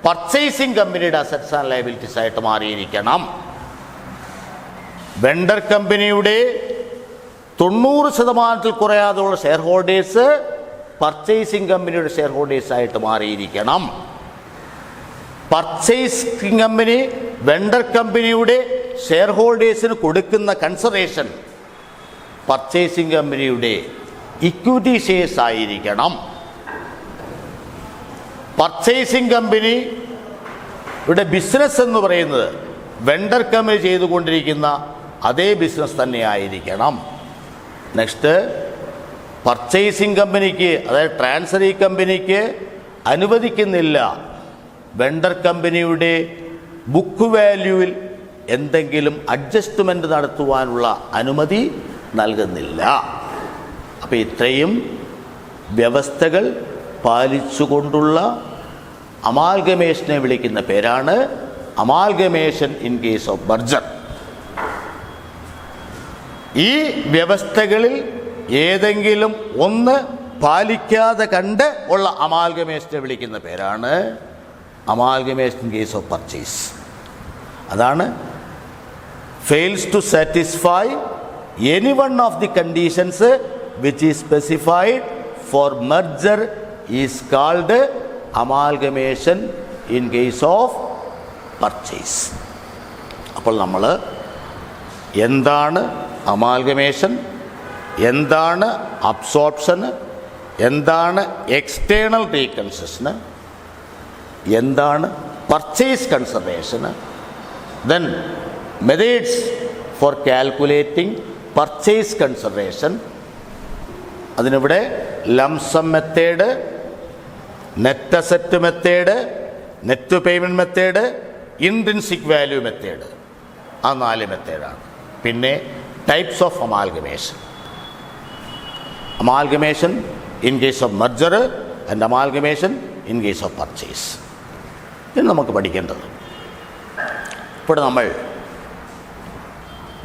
[SPEAKER 1] പർച്ചേസിംഗ് കമ്പനിയുടെ അസറ്റ്സ് ആൻഡ് ലയബിലിറ്റീസ് ആയിട്ട് മാറിയിരിക്കണം. വെണ്ടർ കമ്പനിയുടെ 90% കുറയാതെയുള്ള ഷെയർ ഹോൾഡേഴ്സ് പർച്ചേസിംഗ് കമ്പനിയുടെ ഷെയർ ഹോൾഡേഴ്സ് ആയിട്ട് മാറിയിരിക്കണം. പർച്ചേസിംഗ് കമ്പനി വെണ്ടർ കമ്പനിയുടെ ഷെയർ ഹോൾഡേഴ്സിന് കൊടുക്കുന്ന കൺസിഡറേഷൻ പർച്ചേസിംഗ് കമ്പനിയുടെ ഇക്വിറ്റി ഷെയർസ് ആയിരിക്കണം. പർച്ചേസിംഗ് കമ്പനിയുടെ ബിസിനസ് എന്ന് പറയുന്നത് വെണ്ടർ കമ്പനി ചെയ്തുകൊണ്ടിരിക്കുന്ന അതേ ബിസിനസ് തന്നെ ആയിരിക്കണം. നെക്സ്റ്റ്, പർച്ചേസിംഗ് കമ്പനിക്ക്, അതായത് ട്രാൻസ്ഫറി കമ്പനിക്ക് അനുവദിക്കുന്നില്ല വെണ്ടർ കമ്പനിയുടെ ബുക്ക് വാല്യൂവിൽ എന്തെങ്കിലും അഡ്ജസ്റ്റ്മെൻറ്റ് നടത്തുവാനുള്ള അനുമതി നൽകുന്നില്ല. അപ്പോൾ ഇത്രയും വ്യവസ്ഥകൾ പാലിച്ചുകൊണ്ടുള്ള അമാൽഗമേഷനെ വിളിക്കുന്ന പേരാണ് amalgamation in case of merger. ഈ വ്യവസ്ഥകളിൽ ഏതെങ്കിലും ഒന്ന് പാലിക്കാതെ കണ്ട് ഉള്ള അമാൽഗമേഷനെ വിളിക്കുന്ന പേരാണ് amalgamation in case of purchase. അതാണ് fails to satisfy any one of the conditions which is specified for merger is called amalgamation in case of purchase. അപ്പോൾ നമ്മൾ എന്താണ് അമാൽഗമേഷൻ, എന്താണ് അബ്സോർപ്ഷന്, എന്താണ് എക്സ്റ്റേണൽ റീകൺസിഷന്, എന്താണ് purchase consideration, then methods for calculating purchase consideration. അതിനിവിടെ lump sum method, net asset method, net payment method, intrinsic value method, ആ 4 മെത്തേഡാണ്. പിന്നെ types of amalgamation, amalgamation in case of merger and amalgamation in case of purchase. ഇത് നമുക്ക് പഠിക്കേണ്ടത്. ഇപ്പോൾ നമ്മൾ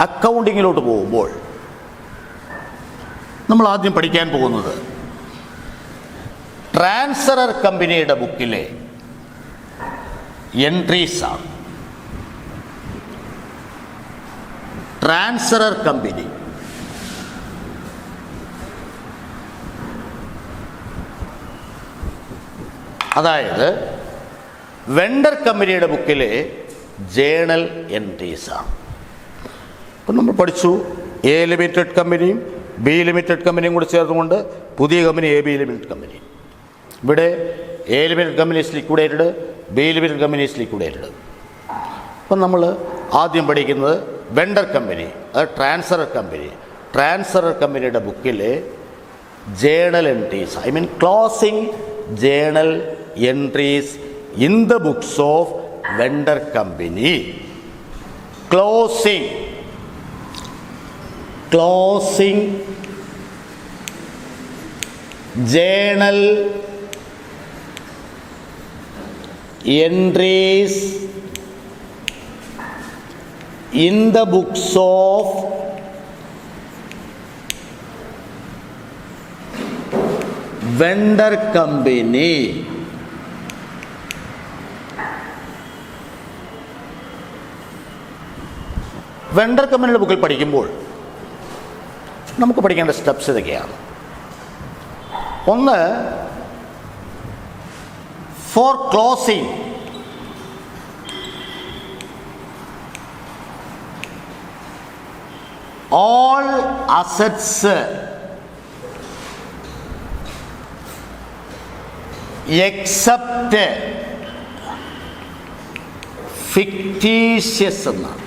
[SPEAKER 1] അക്കൗണ്ടിങ്ങിലോട്ട് പോകുമ്പോൾ നമ്മൾ ആദ്യം പഠിക്കാൻ പോകുന്നത് ട്രാൻസ്ഫറർ കമ്പനിയുടെ ബുക്കിലെ എൻട്രീസ് ആണ്. ട്രാൻസ്ഫറർ കമ്പനി അതായത് വെണ്ടർ കമ്പനിയുടെ ബുക്കിലെ ജേണൽ എൻട്രീസ് ആണ്. ഇപ്പം നമ്മൾ പഠിച്ചു എ ലിമിറ്റഡ് കമ്പനിയും ബി ലിമിറ്റഡ് കമ്പനിയും കൂടി ചേർന്നുകൊണ്ട് പുതിയ company A B limited company. ഇവിടെ A limited company is liquidated, B limited company is liquidated. അപ്പം നമ്മൾ ആദ്യം പഠിക്കുന്നത് വെണ്ടർ കമ്പനി, അത് ട്രാൻസ്ഫറർ കമ്പനി. ട്രാൻസ്ഫറർ കമ്പനിയുടെ ബുക്കിലെ journal entries, I mean closing journal entries in the books of vendor company. Closing journal entries in the books of vendor company. Vendor കമ്പനിയുടെ ബുക്കിൽ പഠിക്കുമ്പോൾ നമുക്ക് പഠിക്കേണ്ട സ്റ്റെപ്സ് ഇതൊക്കെയാണ്. ഒന്ന്, for closing all assets except fictitious എന്നാണ്.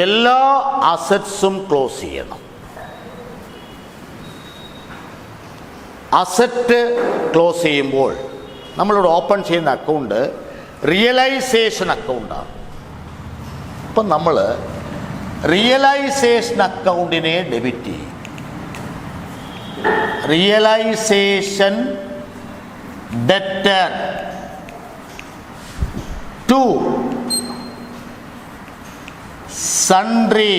[SPEAKER 1] എല്ലാ അസറ്റ്സും ക്ലോസ് ചെയ്യണം. അസറ്റ് ക്ലോസ് ചെയ്യുമ്പോൾ നമ്മളിവിടെ ഓപ്പൺ ചെയ്യുന്ന അക്കൗണ്ട് റിയലൈസേഷൻ അക്കൗണ്ടാണ്. അപ്പം നമ്മൾ റിയലൈസേഷൻ അക്കൗണ്ടിനെ ഡെബിറ്റ് ചെയ്യും. Realisation debtor to sundry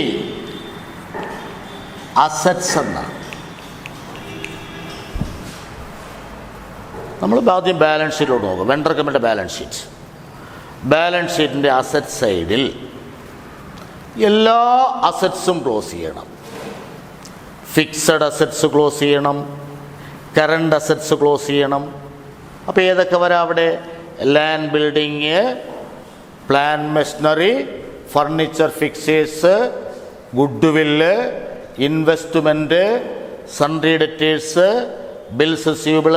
[SPEAKER 1] assets എന്നാണ്. നമ്മൾ ആദ്യം ബാലൻസ് ഷീറ്റിലോട്ട് നോക്കും. വെണ്ടർ കമ്പനിയുടെ ബാലൻസ് ഷീറ്റ്. ബാലൻസ് ഷീറ്റിൻ്റെ അസറ്റ് സൈഡിൽ എല്ലാ അസറ്റ്സും ക്ലോസ് ചെയ്യണം. ഫിക്സഡ് അസറ്റ്സ് ക്ലോസ് ചെയ്യണം, കറണ്ട് അസറ്റ്സ് ക്ലോസ് ചെയ്യണം. അപ്പോൾ ഏതൊക്കെ വരാം അവിടെ? Land building, plan machinery, furniture fixtures, good വില്ല്, investment, sundry debtors, bills receivable,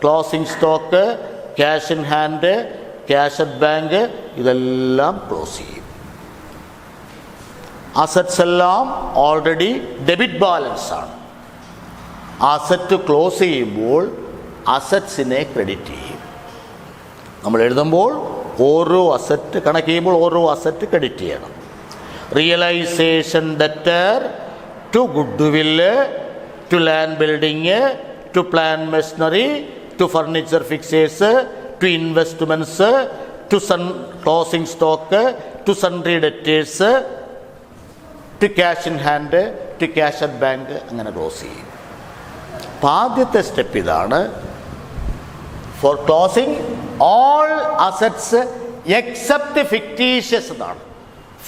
[SPEAKER 1] closing stock, cash in hand, cash at bank, ഇതെല്ലാം ക്ലോസ് ചെയ്യും. അസറ്റ്സ് എല്ലാം ഓൾറെഡി ഡെബിറ്റ് ബാലൻസ് ആണ്. അസറ്റ് ക്ലോസ് ചെയ്യുമ്പോൾ അസറ്റ്സിനെ ക്രെഡിറ്റ് ചെയ്യും. നമ്മൾ എഴുതുമ്പോൾ ഓരോ അസറ്റ് കണക്ക് ചെയ്യുമ്പോൾ ഓരോ അസറ്റ് ക്രെഡിറ്റ് ചെയ്യണം. Realisation debtor to goodwill, to land building, to plan machinery, to furniture fixtures, to investments, to closing stock, to sundry debtors, to cash in hand, to cash at bank, അങ്ങനെ ക്ലോസ് ചെയ്യും. അപ്പം ആദ്യത്തെ സ്റ്റെപ്പ് ഇതാണ്. For closing all assets except fictitious എന്നാണ്.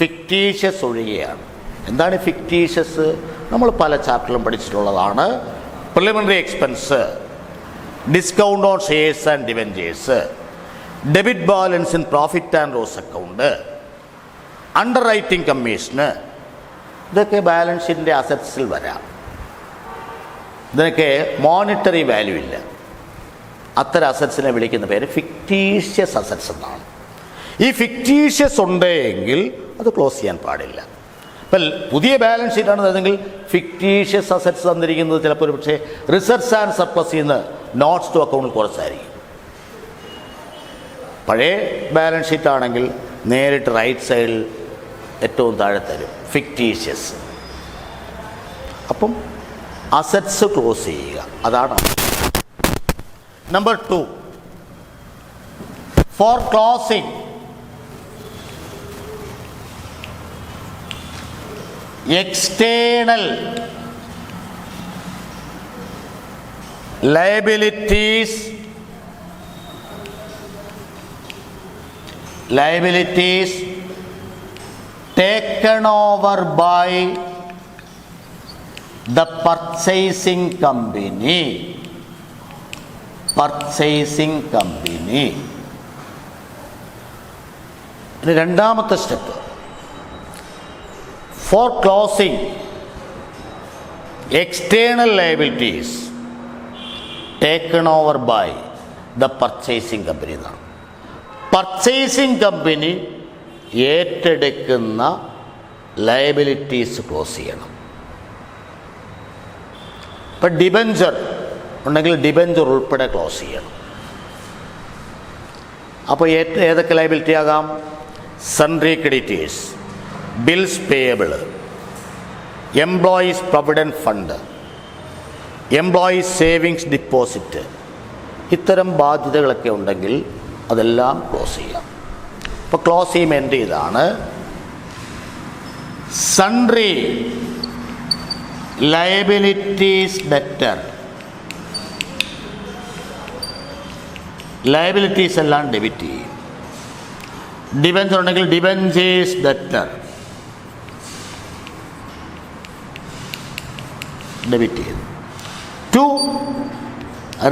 [SPEAKER 1] ഫിക്റ്റീഷ്യസ് ഒഴികെയാണ്. എന്താണ് ഫിക്റ്റീഷ്യസ്? നമ്മൾ പല ചാപ്റ്ററിലും പഠിച്ചിട്ടുള്ളതാണ്. Preliminary expense, discount on shares and debentures, debit balance in profit and loss account, under writing commission, ഇതൊക്കെ ബാലൻസ് ഷീറ്റിൻ്റെ അസറ്റ്സിൽ വരാം. ഇതിനൊക്കെ മോണിറ്ററി വാല്യൂ ഇല്ല. അത്തരം അസറ്റ്സിനെ വിളിക്കുന്ന പേര് ഫിക്റ്റീഷ്യസ് അസറ്റ്സ് എന്നാണ്. ഈ ഫിക്റ്റീഷ്യസ് ഉണ്ടെങ്കിൽ അത് ക്ലോസ് ചെയ്യാൻ പാടില്ല. ഇപ്പം പുതിയ ബാലൻസ് ഷീറ്റാണ് തരുന്നെങ്കിൽ ഫിക്റ്റീഷ്യസ് അസറ്റ്സ് തന്നിരിക്കുന്നത് ചിലപ്പോൾ ഒരു പക്ഷേ റിസർച്ച് ആൻഡ് സർപ്ലസിൽ നിന്ന് നോട്ട്സ് ടു അക്കൗണ്ടിൽ കുറച്ചായിരിക്കും. പഴയ ബാലൻസ് ഷീറ്റ് ആണെങ്കിൽ നേരിട്ട് റൈറ്റ് സൈഡിൽ ഏറ്റവും താഴെ തരും ഫിക്റ്റീഷ്യസ്. അപ്പം അസറ്റ്സ് ക്ലോസ് ചെയ്യുക, അതാണ്. Number 2, four closing external liabilities taken over by the purchasing company. ഇനി രണ്ടാമത്തെ step, for closing external liabilities taken over by the purchasing company. Purchasing company ഏറ്റെടുക്കുന്ന ലയബിലിറ്റീസ് ക്ലോസ് ചെയ്യണം. ഇപ്പം ഡിബഞ്ചർ ഉണ്ടെങ്കിൽ ഡിബഞ്ചർ ഉൾപ്പെടെ ക്ലോസ് ചെയ്യണം. അപ്പോൾ ഏതൊക്കെ ലയബിലിറ്റി ആകാം? Sundry creditors, bills payable, employees provident fund, employees savings deposit, ഇത്തരം ബാധ്യതകളൊക്കെ ഉണ്ടെങ്കിൽ അതെല്ലാം ക്ലോസ് ചെയ്യാം. ഇപ്പോൾ ക്ലോസിമെൻ്റ് ഇതാണ്. സൺട്രി ലയബിലിറ്റീസ് ഡെറ്റർ, ലയബിലിറ്റീസ് എല്ലാം ഡെബിറ്റ് ചെയ്യും. ഡിബഞ്ചർ ഉണ്ടെങ്കിൽ ഡിബഞ്ചേഴ്സ് ഡെറ്റർ, ഡെബിറ്റ് ചെയ്തു. ടു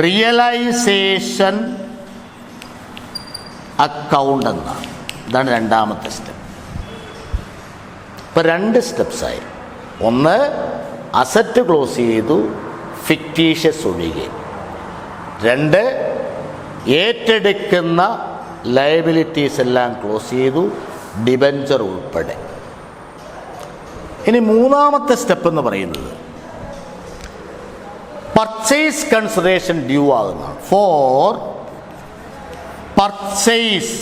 [SPEAKER 1] റിയലൈസേഷൻ അക്കൗണ്ട് എന്നാണ്. ഇതാണ് രണ്ടാമത്തെ സ്റ്റെപ്പ്. ഇപ്പം 2 സ്റ്റെപ്സായി. ഒന്ന്, അസറ്റ് ക്ലോസ് ചെയ്തു, ഫിക്റ്റീഷ്യസ് ഒഴികെ. 2, ഏറ്റെടുക്കുന്ന ലയബിലിറ്റീസ് എല്ലാം ക്ലോസ് ചെയ്തു, ഡിബഞ്ചർ ഉൾപ്പെടെ. ഇനി മൂന്നാമത്തെ സ്റ്റെപ്പ് എന്ന് പറയുന്നത് പർച്ചേസ് കൺസിഡറേഷൻ ഡ്യൂ ആകുന്നതാണ്. For purchase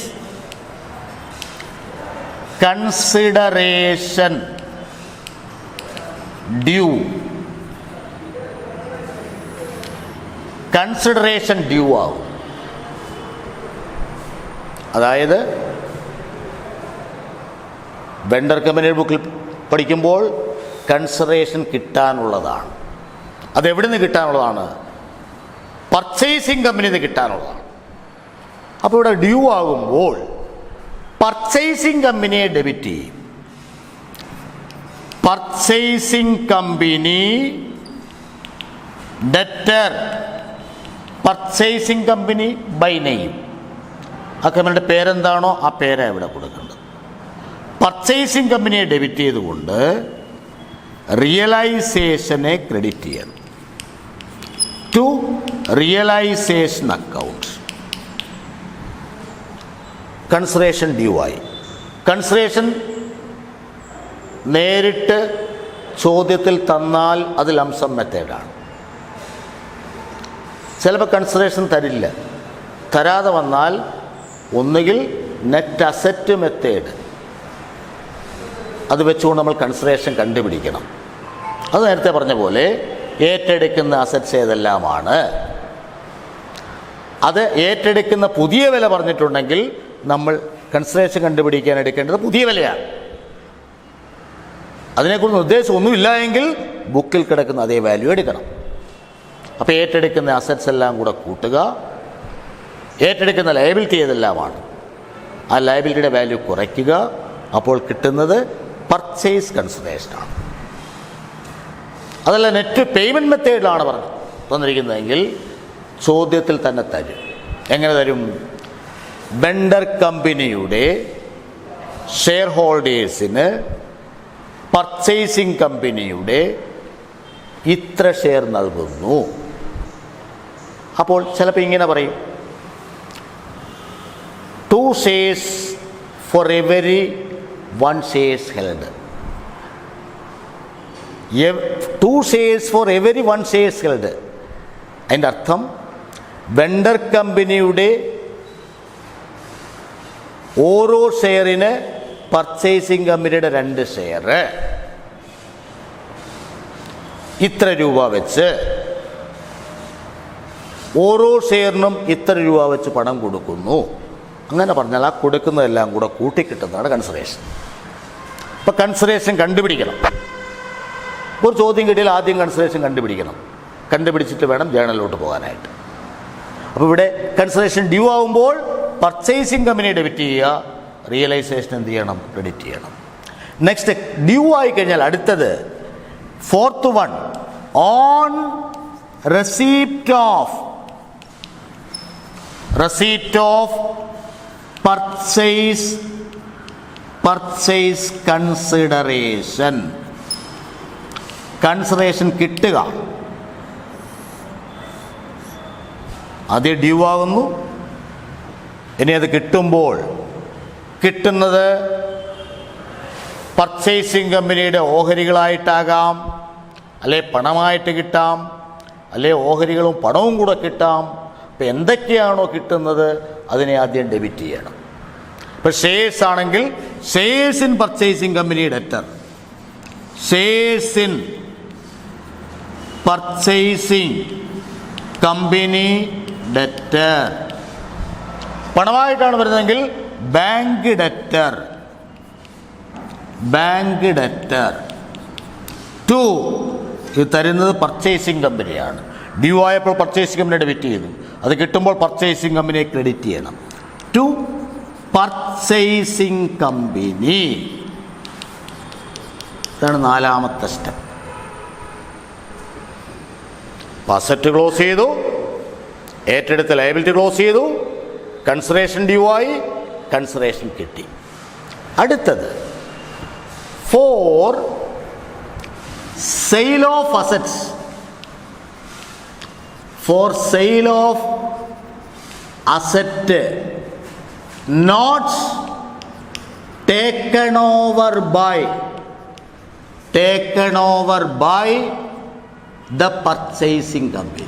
[SPEAKER 1] consideration due. Consideration due ആകും. അതായത് വെണ്ടർ കമ്പനിയുടെ ബുക്കിൽ പഠിക്കുമ്പോൾ കൺസിഡറേഷൻ കിട്ടാനുള്ളതാണ്. അതെവിടെ നിന്ന് കിട്ടാനുള്ളതാണ്? പർച്ചേസിങ് കമ്പനിയിൽ നിന്ന് കിട്ടാനുള്ളതാണ്. അപ്പോൾ ഇവിടെ ഡ്യൂ ആകുമ്പോൾ പർച്ചേസിങ് കമ്പനിയെ ഡെബിറ്റ് ചെയ്യും. Purchasing company debtor, purchasing company by name. ആ കമ്പനിയുടെ പേരെന്താണോ ആ പേരാണ് ഇവിടെ കൊടുക്കേണ്ടത്. പർച്ചേസിങ് കമ്പനിയെ ഡെബിറ്റ് ചെയ്തുകൊണ്ട് റിയലൈസേഷനെ ക്രെഡിറ്റ് ചെയ്യണം. To realisation account. Consideration due ആയി. കൺസിഡറേഷൻ നേരിട്ട് ചോദ്യത്തിൽ തന്നാൽ അത് ലംസം മെത്തേഡാണ്. ചിലപ്പോൾ കൺസിഡറേഷൻ തരില്ല. തരാതെ വന്നാൽ ഒന്നുകിൽ നെറ്റ് അസറ്റ് മെത്തേഡ്, അത് വെച്ചുകൊണ്ട് നമ്മൾ കൺസിഡറേഷൻ കണ്ടുപിടിക്കണം. അത് നേരത്തെ പറഞ്ഞ പോലെ ഏറ്റെടുക്കുന്ന അസറ്റ്സ് ഏതെല്ലാമാണ്, അത് ഏറ്റെടുക്കുന്ന പുതിയ വില പറഞ്ഞിട്ടുണ്ടെങ്കിൽ നമ്മൾ കൺസിഡറേഷൻ കണ്ടുപിടിക്കാൻ എടുക്കേണ്ടത് പുതിയ വിലയാണ്. അതിനെക്കുറിച്ച് നിർദ്ദേശം ഒന്നുമില്ല എങ്കിൽ ബുക്കിൽ കിടക്കുന്ന അതേ വാല്യൂ എടുക്കണം. അപ്പോൾ ഏറ്റെടുക്കുന്ന അസറ്റ്സ് എല്ലാം കൂടെ കൂട്ടുക, ഏറ്റെടുക്കുന്ന ലയബിലിറ്റി ഏതെല്ലാമാണ് ആ ലയബിലിറ്റിയുടെ വാല്യൂ കുറയ്ക്കുക. അപ്പോൾ കിട്ടുന്നത് പർച്ചേസ് കൺസിഡറേഷനാണ്. അതല്ല നെറ്റ് പേയ്മെൻറ്റ് മെത്തേഡിലാണ് തന്നിരിക്കുന്നതെങ്കിൽ ചോദ്യത്തിൽ തന്നെ തരും. എങ്ങനെ തരും? വെണ്ടർ കമ്പനിയുടെ ഷെയർ ഹോൾഡേഴ്സിന് പർച്ചേസിങ് കമ്പനിയുടെ ഇത്ര ഷെയർ നൽകുന്നു. അപ്പോൾ ചിലപ്പോൾ ഇങ്ങനെ പറയും, 2 shares for every 1 shares held. 2 shares for every 1 shares held. അതിൻ്റെ അർത്ഥം വെണ്ടർ കമ്പനിയുടെ ഓരോ ഷെയറിന് പർച്ചേസിങ് കമ്പനിയുടെ 2 ഷെയർ ഇത്ര രൂപ വെച്ച്, ഓരോ ഷെയറിനും ഇത്ര രൂപ വെച്ച് പണം കൊടുക്കുന്നു. അങ്ങനെ പറഞ്ഞാൽ ആ കൊടുക്കുന്നതെല്ലാം കൂടെ കൂട്ടിക്കിട്ടുന്നതാണ് കൺസിഡറേഷൻ. അപ്പോൾ കൺസിഡറേഷൻ കണ്ടുപിടിക്കണം. ഒരു ചോദ്യം കിട്ടിയാൽ ആദ്യം കൺസിഡറേഷൻ കണ്ടുപിടിക്കണം. കണ്ടുപിടിച്ചിട്ട് വേണം ജേണലിലോട്ട് പോകാനായിട്ട്. അപ്പോൾ ഇവിടെ കൺസിഡറേഷൻ ഡ്യൂ ആകുമ്പോൾ പർച്ചേസിങ് കമ്പനി ഡെബിറ്റ് ചെയ്യുക, റിയലൈസേഷൻ എന്ത് ചെയ്യണം? ക്രെഡിറ്റ് ചെയ്യണം. നെക്സ്റ്റ് ഡ്യൂ ആയി കഴിഞ്ഞാൽ അടുത്തത് 4th one, on receipt of purchase consideration. Consideration കിട്ടുക, അത് ഡ്യൂ ആകുന്നു. ഇനി അത് കിട്ടുമ്പോൾ കിട്ടുന്നത് പർച്ചേസിങ് കമ്പനിയുടെ ഓഹരികളായിട്ടാകാം, അല്ലെ പണമായിട്ട് കിട്ടാം, അല്ലെ ഓഹരികളും പണവും കൂടെ കിട്ടാം. അപ്പോൾ എന്തൊക്കെയാണോ കിട്ടുന്നത് അതിനെ ആദ്യം ഡെബിറ്റ് ചെയ്യണം. ഇപ്പോൾ ഷെയർസ് ആണെങ്കിൽ shares in purchasing company debtor, shares in purchasing company debtor. പണമായിട്ടാണ് വരുന്നതെങ്കിൽ ബാങ്ക് ഡെറ്റർ. 2, ഇത് തരുന്നത് പർച്ചേസിങ് കമ്പനിയാണ്. ഡ്യൂ ആയപ്പോൾ പർച്ചേസിങ് കമ്പനി ഡെബിറ്റ് ചെയ്തു, അത് കിട്ടുമ്പോൾ പർച്ചേസിങ് കമ്പനിയെ ക്രെഡിറ്റ് ചെയ്യണം. 2 പർച്ചേസിങ് കമ്പനി. ഇതാണ് 4ാമത്തെ സ്റ്റെപ്പ്. അപ്പോൾ അസറ്റ് ക്ലോസ് ചെയ്തു, ഏറ്റെടുത്ത ലയബിലിറ്റി ക്ലോസ് ചെയ്തു, കൺസിഡറേഷൻ ഡ്യൂ ആയി, കൺസിഡറേഷൻ കിട്ടി. അടുത്തത് for sale of assets. For sale of asset not taken over by the purchasing company.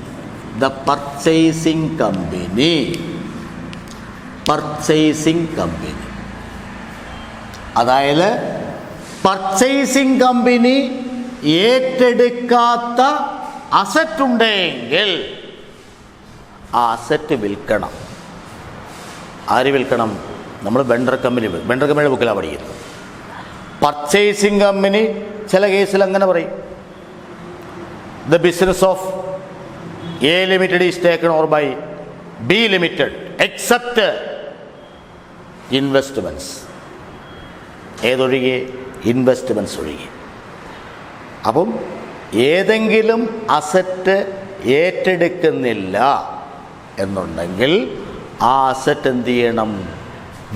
[SPEAKER 1] The purchasing company. അതായത് പർച്ചേസിംഗ് കമ്പനി ഏറ്റെടുക്കാത്ത അസറ്റ് ഉണ്ടെങ്കിൽ ആ അസറ്റ് വിൽക്കണം. ആര് വിൽക്കണം? നമ്മൾ വെണ്ടർ കമ്പനിയുടെ ബുക്കിലാണ് പഠിക്കുന്നത്. പർച്ചേസിംഗ് കമ്പനി ചില കേസിൽ അങ്ങനെ പറയും, the business of A limited is taken over by B limited except investments. ഏതൊഴികെ? ഇൻവെസ്റ്റ്മെൻറ്റ്സ് ഒഴികെ. അപ്പം ഏതെങ്കിലും അസറ്റ് ഏറ്റെടുക്കുന്നില്ല എന്നുണ്ടെങ്കിൽ ആ അസറ്റ് എന്ത് ചെയ്യണം?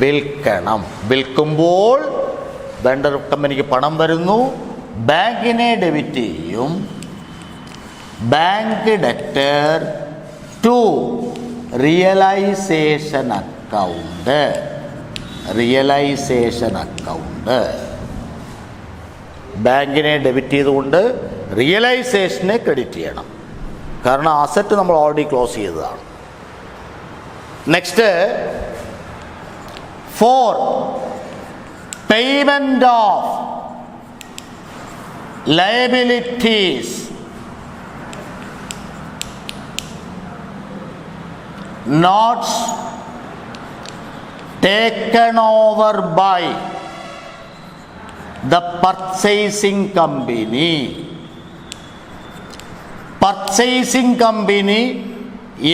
[SPEAKER 1] വിൽക്കണം. വിൽക്കുമ്പോൾ വെണ്ടർ കമ്പനിക്ക് പണം വരുന്നു, ബാങ്കിനെ ഡെബിറ്റ് ചെയ്യും. Bank debtor to realisation account. ബാങ്കിനെ ഡെബിറ്റ് ചെയ്തുകൊണ്ട് റിയലൈസേഷനെ ക്രെഡിറ്റ് ചെയ്യണം. കാരണം അസറ്റ് നമ്മൾ ഓൾറെഡി ക്ലോസ് ചെയ്തതാണ്. Next, for payment of liabilities not taken over by the purchasing company. Purchasing company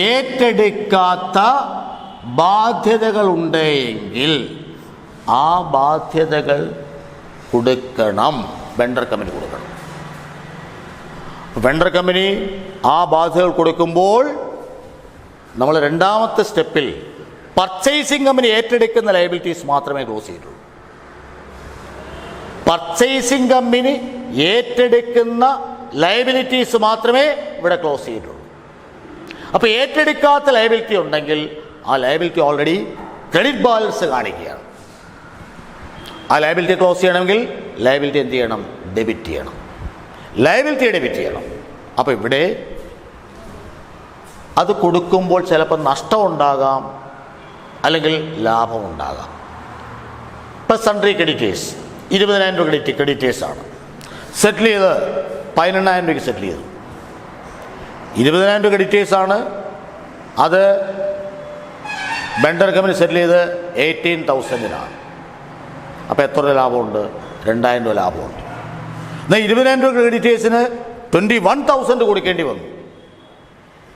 [SPEAKER 1] ഏറ്റെടുക്കാത്ത ബാധ്യതകളുണ്ടെങ്കിൽ ആ ബാധ്യതകൾ കൊടുക്കണം. വെണ്ടർ കമ്പനി കൊടുക്കണം. വെണ്ടർ കമ്പനി ആ ബാധ്യതകൾ കൊടുക്കുമ്പോൾ നമ്മൾ രണ്ടാമത്തെ സ്റ്റെപ്പിൽ പർച്ചേസിംഗ് കമ്പനി ഏറ്റെടുക്കുന്ന ലയബിലിറ്റീസ് മാത്രമേ ക്ലോസ് ചെയ്തുള്ളൂ. പർച്ചേസിംഗ് കമ്പനി ഏറ്റെടുക്കുന്ന ലയബിലിറ്റീസ് മാത്രമേ ഇവിടെ ക്ലോസ് ചെയ്തിട്ടുള്ളൂ. അപ്പോൾ ഏറ്റെടുക്കാത്ത ലയബിലിറ്റി ഉണ്ടെങ്കിൽ ആ ലയബിലിറ്റി ഓൾറെഡി ക്രെഡിറ്റ് ബാലൻസ് കാണിക്കുകയാണ്. ആ ലയബിലിറ്റി ക്ലോസ് ചെയ്യണമെങ്കിൽ ലയബിലിറ്റി എന്ത് ചെയ്യണം? ഡെബിറ്റ് ചെയ്യണം. ലയബിലിറ്റി ഡെബിറ്റ് ചെയ്യണം. അപ്പോൾ ഇവിടെ അത് കൊടുക്കുമ്പോൾ ചിലപ്പോൾ നഷ്ടമുണ്ടാകാം, അല്ലെങ്കിൽ ലാഭമുണ്ടാകാം. ഇപ്പം സൺട്രി ക്രെഡിറ്റേഴ്സ് 20,000 രൂപ ക്രെഡിറ്റേഴ്സാണ്. സെറ്റിൽ ചെയ്ത് 18,000 രൂപയ്ക്ക് സെറ്റിൽ ചെയ്തു. 20,000 രൂപ ക്രെഡിറ്റേഴ്സാണ്. അത് വെണ്ടർ കമ്പനി സെറ്റിൽ ചെയ്ത് 18,000-നാണ്. അപ്പോൾ എത്ര രൂപ ലാഭമുണ്ട്? 2,000 രൂപ ലാഭമുണ്ട്. എന്നാൽ 20,000 രൂപ ക്രെഡിറ്റേഴ്സിന് 21,000 കൊടുക്കേണ്ടി വന്നു.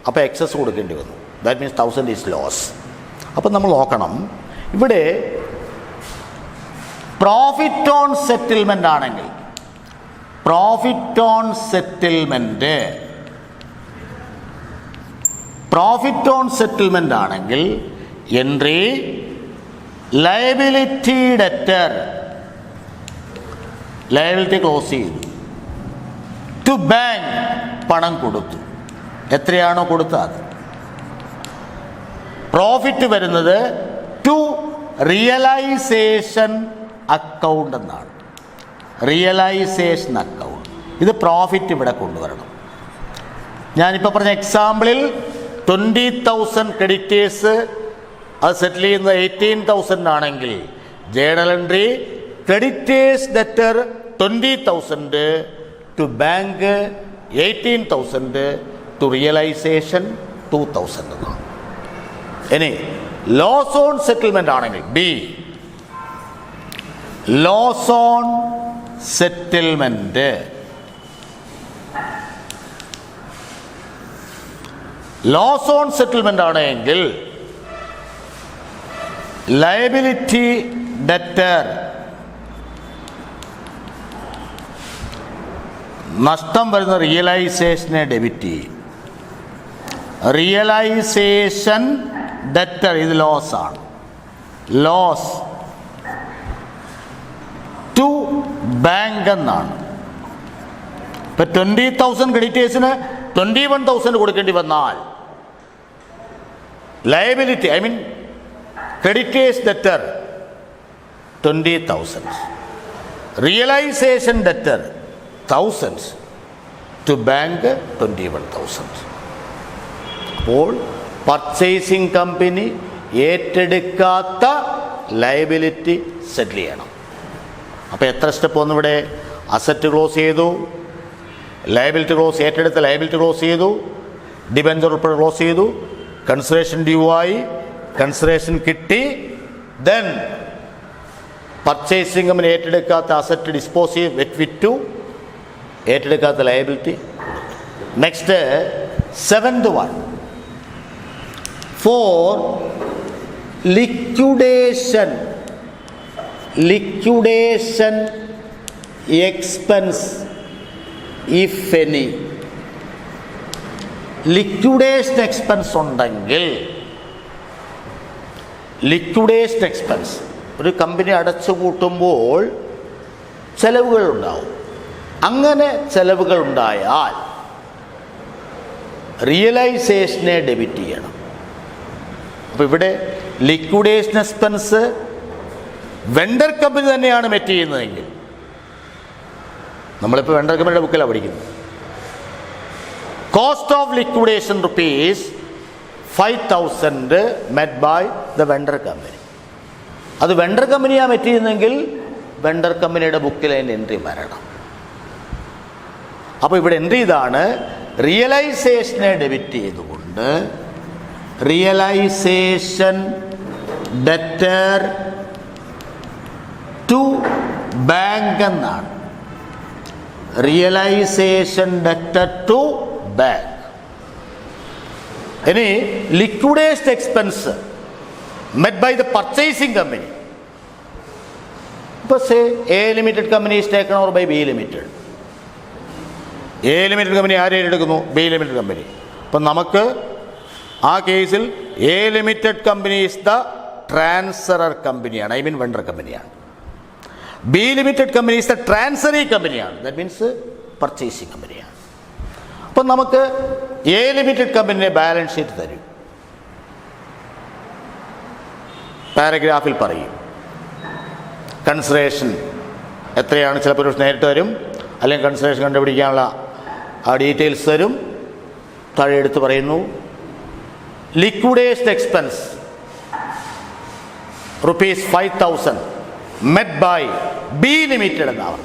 [SPEAKER 1] അപ്പോൾ എക്സസ് കൊടുക്കേണ്ടി വന്നു. That means 1,000 is loss. അപ്പം നമ്മൾ നോക്കണം, ഇവിടെ പ്രോഫിറ്റ് ഓൺ സെറ്റിൽമെൻ്റ് ആണെങ്കിൽ, പ്രോഫിറ്റ് ഓൺ സെറ്റിൽമെൻ്റ് ആണെങ്കിൽ entry liability debtor, liability close ചെയ്തു. ടു ബാങ്ക് പണം കൊടുത്തു. എത്രയാണോ കൊടുത്തത്. പ്രോഫിറ്റ് വരുന്നത് ടു റിയലൈസേഷൻ അക്കൗണ്ട് എന്നാണ്. Realisation account. ഇത് പ്രോഫിറ്റ് ഇവിടെ കൊണ്ടുവരണം. ഞാനിപ്പോൾ പറഞ്ഞ എക്സാമ്പിളിൽ 20,000 ക്രെഡിറ്റേഴ്സ് അത് സെറ്റിൽ ചെയ്യുന്നത് 18,000 ആണെങ്കിൽ journal entry creditors debtor 20,000 to bank 18,000 to realisation 2,000 എന്നാണ്. ഇനി ലോസ് ഓൺ സെറ്റിൽമെൻ്റ് ആണെങ്കിൽ B, loss on settlement, loss on settlement ആണെങ്കിൽ ലയബിലിറ്റി ഡെറ്റർ, നഷ്ടം വരുന്ന റിയലൈസേഷനെ ഡെബിറ്റ് ചെയ്യും. റിയലൈസേഷൻ ഡെറ്റർ, ഇത് ലോസ് ആണ്. ലോസ് ടു ബാങ്ക് എന്നാണ്. ഇപ്പം 20,000 ക്രെഡിറ്റേഴ്സിന് 21,000 കൊടുക്കേണ്ടി വന്നാൽ liability, I mean creditors debtor 20,000, realisation debtor 1000, to bank 21,000. അപ്പോൾ പർച്ചേസിംഗ് കമ്പനി ഏറ്റെടുക്കാത്ത ലയബിലിറ്റി സെറ്റിൽ ചെയ്യണം. അപ്പോൾ എത്ര സ്റ്റെപ്പ് വന്നു ഇവിടെ? അസറ്റ് ക്ലോസ് ചെയ്തു, ലയബിലിറ്റി ക്ലോസ്, ഏറ്റെടുത്ത ലയബിലിറ്റി ക്ലോസ് ചെയ്തു, ഡിബെഞ്ചർ ഉൾപ്പെടെ ക്ലോസ് ചെയ്തു, കൺസിഡറേഷൻ ഡ്യൂ ആയി, കൺസിഡറേഷൻ കിട്ടി, ദെൻ പർച്ചേസിംഗ് കമ്പനി ഏറ്റെടുക്കാത്ത അസറ്റ് ഡിസ്പോസ് ചെയ്ത് വിറ്റു, ഏറ്റെടുക്കാത്ത liability. Next 7th one, for liquidation expense if any. Liquidation expense ഉണ്ടെങ്കിൽ, ലിക്വിഡേഷൻ എക്സ്പെൻസ്, ഒരു കമ്പനി അടച്ചു കൂട്ടുമ്പോൾ ചെലവുകൾ ഉണ്ടാവും. അങ്ങനെ ചെലവുകൾ ഉണ്ടായാൽ റിയലൈസേഷനെ ഡെബിറ്റ് ചെയ്യണം. അപ്പോൾ ഇവിടെ ലിക്വിഡേഷൻ എക്സ്പെൻസ് വെണ്ടർ കമ്പനി തന്നെയാണ് മെറ്റ് ചെയ്യുന്നതെങ്കിൽ, നമ്മളിപ്പോൾ വെണ്ടർ കമ്പനിയുടെ ബുക്കിലാണ് പഠിക്കുന്നത്, cost of liquidation ₹5,000 met by the vendor company. അത് വെണ്ടർ കമ്പനിയാണ് മെറ്റ് ചെയ്യുന്നതെങ്കിൽ വെണ്ടർ കമ്പനിയുടെ ബുക്കിൽ അതിൻ്റെ എൻട്രി വരണം. അപ്പോൾ ഇവിടെ എൻട്രി ഇതാണ്, റിയലൈസേഷനെ ഡെബിറ്റ് ചെയ്തുകൊണ്ട് റിയലൈസേഷൻ ഡെറ്റർ ടു ബാങ്ക് എന്നാണ്. Realisation debtor to bank. ഇനി liquidation expense met by the purchasing company. ഇപ്പോൾ say a limited company is taken over by B limited. A limited company ആരെ എടുക്കുന്നു? B limited company. അപ്പം നമുക്ക് ആ കേസിൽ A limited company is the transferor കമ്പനിയാണ്, ഐ മീൻ വെണ്ടർ കമ്പനിയാണ്. B limited company is the transferee കമ്പനിയാണ്, ദാറ്റ് മീൻസ് പർച്ചേസിംഗ് കമ്പനിയാണ്. അപ്പം നമുക്ക് എ ലിമിറ്റഡ് കമ്പനിയുടെ ബാലൻസ് ഷീറ്റ് തരും, പാരഗ്രാഫിൽ പറയും കൺസിഡറേഷൻ എത്രയാണ്. ചിലപ്പോൾ നേരിട്ട് തരും, അല്ലെങ്കിൽ കൺസിഡറേഷൻ കണ്ടുപിടിക്കാനുള്ള ആ ഡീറ്റെയിൽസ് തരും. താഴെ എടുത്ത് പറയുന്നു, liquidation expense ₹5,000 met by B limited എന്നാണ്.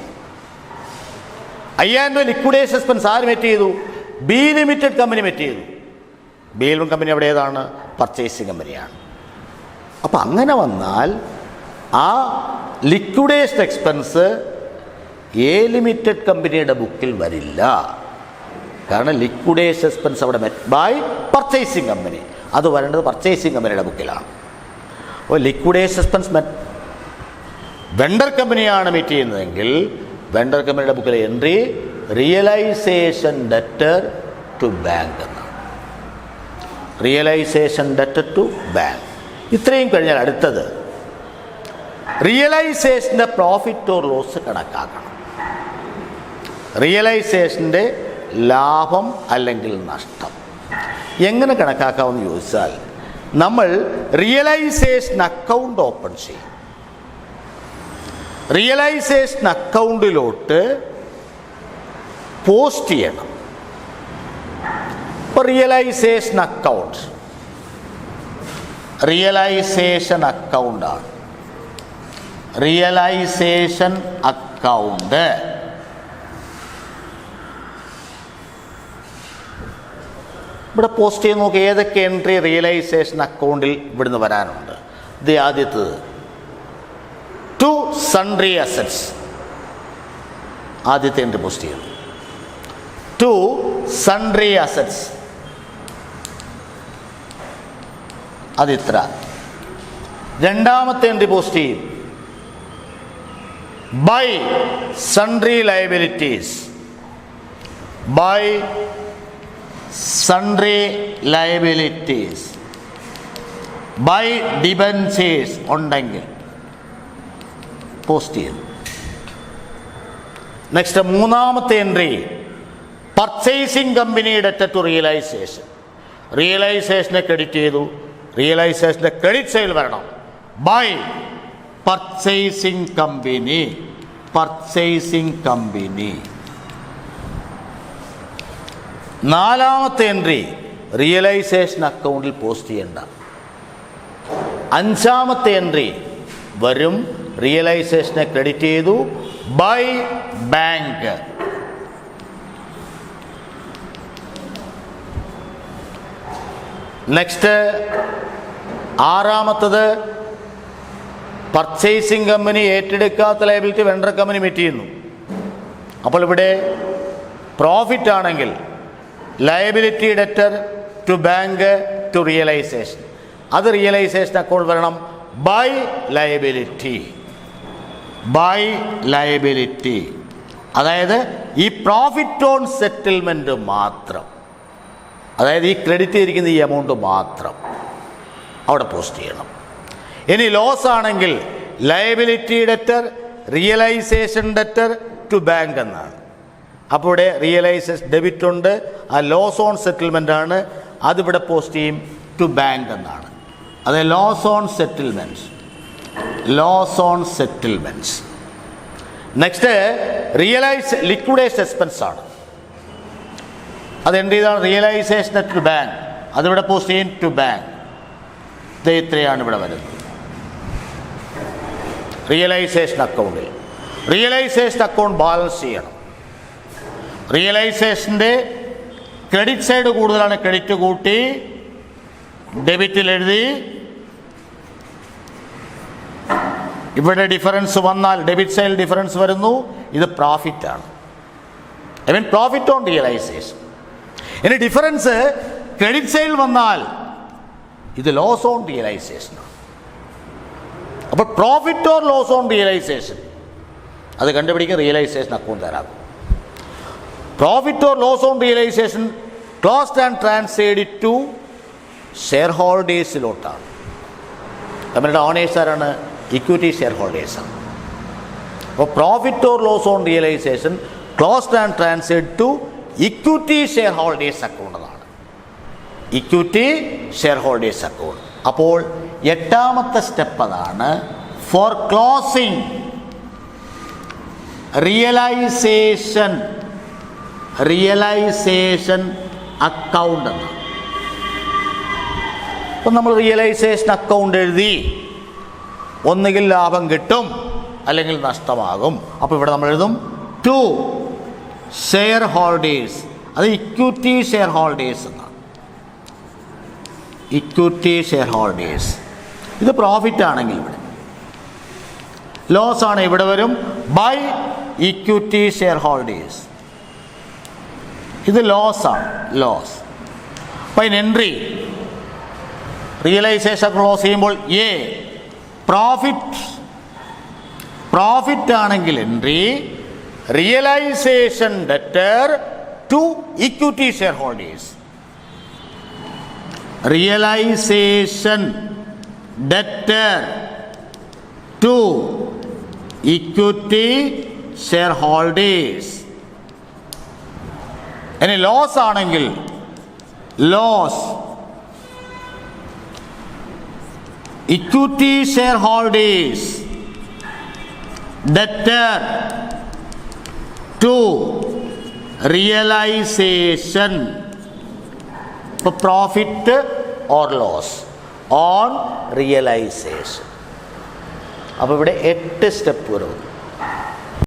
[SPEAKER 1] 5,000 രൂപ ലിക്വിഡേഷൻ എക്സ്പെൻസ് ആര് മെറ്റ് ചെയ്തു? ബി ലിമിറ്റഡ് കമ്പനി മെറ്റ് ചെയ്തു. ബി ലിമിറ്റഡ് കമ്പനി അവിടെ ഏതാണ്? പർച്ചേസിംഗ് കമ്പനിയാണ്. അപ്പം അങ്ങനെ വന്നാൽ ആ ലിക്വിഡേഷൻ എക്സ്പെൻസ് എ ലിമിറ്റഡ് കമ്പനിയുടെ ബുക്കിൽ വരില്ല. കാരണം ലിക്വിഡേഷൻ എക്സ്പെൻസ് അവിടെ മെറ്റ് ബൈ പർച്ചേസിംഗ് കമ്പനി, അത് വരേണ്ടത് പർച്ചേസിംഗ് കമ്പനിയുടെ ബുക്കിലാണ്. അപ്പോൾ ലിക്വിഡേഷൻ എക്സ്പെൻസ് വെണ്ടർ കമ്പനിയാണ് മീറ്റ് ചെയ്യുന്നതെങ്കിൽ വെണ്ടർ കമ്പനിയുടെ ബുക്കിലെ entry realisation debtor to bank എന്നാണ്. Realisation debtor to bank. ഇത്രയും കഴിഞ്ഞാൽ അടുത്തത് റിയലൈസേഷൻ്റെ പ്രോഫിറ്റ് ഓർ ലോസ് കണക്കാക്കണം. റിയലൈസേഷൻ്റെ ലാഭം അല്ലെങ്കിൽ നഷ്ടം എങ്ങനെ കണക്കാക്കാമെന്ന് ചോദിച്ചാൽ, നമ്മൾ റിയലൈസേഷൻ അക്കൗണ്ട് ഓപ്പൺ ചെയ്യും. റിയലൈസേഷൻ അക്കൗണ്ടിലോട്ട് പോസ്റ്റ് ചെയ്യണം. ഇപ്പോൾ റിയലൈസേഷൻ അക്കൗണ്ടാണ്. റിയലൈസേഷൻ അക്കൗണ്ട് ഇവിടെ പോസ്റ്റ് ചെയ്ത് നോക്കി ഏതൊക്കെ എൻട്രി റിയലൈസേഷൻ അക്കൗണ്ടിൽ ഇവിടുന്ന് വരാനുണ്ട്. ഇത് ആദ്യത്തത് ടു സൺട്രി അസറ്റ്സ്, ആദ്യത്തെ എൻട്രി പോസ്റ്റ് ചെയ്യുന്നു. ടു സൺട്രി അസറ്റ്സ് അതിത്ര. രണ്ടാമത്തെ എൻട്രി പോസ്റ്റ് ചെയ്യും by sundry liabilities, by sundry liabilities by debentures ഉണ്ടെങ്കിൽ പോസ്റ്റ് ചെയ്തു. നെക്സ്റ്റ് മൂന്നാമത്തെ entry purchasing company debt to realisation. റിയലൈസേഷനെ ക്രെഡിറ്റ് ചെയ്തു, റിയലൈസേഷൻ്റെ ക്രെഡിറ്റ് സെയിൽ വരണം by purchasing company. Purchasing company. നാലാമത്തെ എൻട്രി റിയലൈസേഷൻ അക്കൗണ്ടിൽ പോസ്റ്റ് ചെയ്യേണ്ട. അഞ്ചാമത്തെ എൻട്രി വരും, റിയലൈസേഷനെ ക്രെഡിറ്റ് ചെയ്തു ബൈ ബാങ്ക്. നെക്സ്റ്റ് ആറാമത്തത് പർച്ചേസിംഗ് കമ്പനി ഏറ്റെടുക്കാത്ത ലയബിലിറ്റി വെണ്ടർ കമ്പനി മീറ്റ് ചെയ്യുന്നു. അപ്പോൾ ഇവിടെ പ്രോഫിറ്റ് ആണെങ്കിൽ liability debtor to bank to realisation. അത് റിയലൈസേഷൻ അക്കൗണ്ട് വരണം ബൈ ലയബിലിറ്റി. By liability. അതായത് ഈ പ്രോഫിറ്റ് ഓൺ സെറ്റിൽമെൻറ്റ് മാത്രം, അതായത് ഈ ക്രെഡിറ്റ് ചെയ്തിരിക്കുന്ന ഈ എമൗണ്ട് മാത്രം അവിടെ പോസ്റ്റ് ചെയ്യണം. ഇനി ലോസ് ആണെങ്കിൽ liability debtor realisation debtor to bank എന്നാണ്. അപ്പോൾ ഇവിടെ റിയലൈസേഷൻ ഡെബിറ്റ് ഉണ്ട്, ആ ലോസ് ഓൺ സെറ്റിൽമെൻ്റ് ആണ്, അതിവിടെ പോസ്റ്റ് ചെയ്യും ടു ബാങ്ക് എന്നാണ്. അത് loss on settlements. Loss on settlements. Next liquidation expense ആണ്. അത് എന്ത് ചെയ്താണ് റിയലൈസേഷൻ ടു ബാങ്ക്, അതിവിടെ പോസ്റ്റ് ചെയ്യും ടു ബാങ്ക്. ഇത് ഇത്രയാണ് ഇവിടെ വരുന്നത് റിയലൈസേഷൻ അക്കൗണ്ടിൽ. റിയലൈസേഷൻ അക്കൗണ്ട് ബാലൻസ് ചെയ്യണം. റിയലൈസേഷൻ്റെ ക്രെഡിറ്റ് സൈഡ് കൂടുതലാണ്, ക്രെഡിറ്റ് കൂട്ടി ഡെബിറ്റിൽ എഴുതി. ഇവിടെ ഡിഫറൻസ് വന്നാൽ ഡെബിറ്റ് സൈഡിൽ ഡിഫറൻസ് വരുന്നു, ഇത് പ്രോഫിറ്റാണ്. I mean profit on realisation. ഇനി ഡിഫറൻസ് ക്രെഡിറ്റ് സൈഡിൽ വന്നാൽ ഇത് ലോസ് ഓൺ റിയലൈസേഷനാണ്. അപ്പോൾ profit or loss on realisation അത് കണ്ടുപിടിക്കാൻ റിയലൈസേഷൻ അക്കൗണ്ട് തരാം. Profit or loss on realisation closed and transferred to share ഹോൾഡേഴ്സിലോട്ടാണ്. നമ്മളുടെ ഓണേഴ്സ് ആരാണ്? ഇക്വിറ്റി ഷെയർ ഹോൾഡേഴ്സാണ്. അപ്പോൾ profit or loss on realisation closed and transferred to equity share holders account എന്നാണ്. Equity share holders account. അപ്പോൾ എട്ടാമത്തെ സ്റ്റെപ്പ് അതാണ്, ഫോർ ക്ലോസിംഗ് റിയലൈസേഷൻ അക്കൗണ്ട് എന്നാണ്. അപ്പം നമ്മൾ റിയലൈസേഷൻ അക്കൗണ്ട് എഴുതി, ഒന്നുകിൽ ലാഭം കിട്ടും അല്ലെങ്കിൽ നഷ്ടമാകും. അപ്പോൾ ഇവിടെ നമ്മൾ എഴുതും ടു ഷെയർ ഹോൾഡേഴ്സ്, അത് ഇക്വിറ്റി ഷെയർ ഹോൾഡേഴ്സ് എന്നാണ്. Equity share holders. ഇത് പ്രോഫിറ്റ് ആണെങ്കിൽ ഇവിടെ, ലോസ് ആണ് ഇവിടെ വരും ബൈ ഇക്വിറ്റി ഷെയർ ഹോൾഡേഴ്സ്. ഇത് ലോസ് ആണ്, ലോസ്. അപ്പോൾ അതിന് എൻട്രി റിയലൈസേഷൻ ക്ലോസ് ചെയ്യുമ്പോൾ എ പ്രോഫിറ്റ് ആണെങ്കിൽ entry realisation debtor to equity share holders. Realisation debtor to equity share holders. ഇനി ലോസ് ആണെങ്കിൽ loss equity share holders debtor to realisation. ഇപ്പോൾ profit or loss on realisation. അപ്പോൾ ഇവിടെ 8 സ്റ്റെപ്പ് വരും.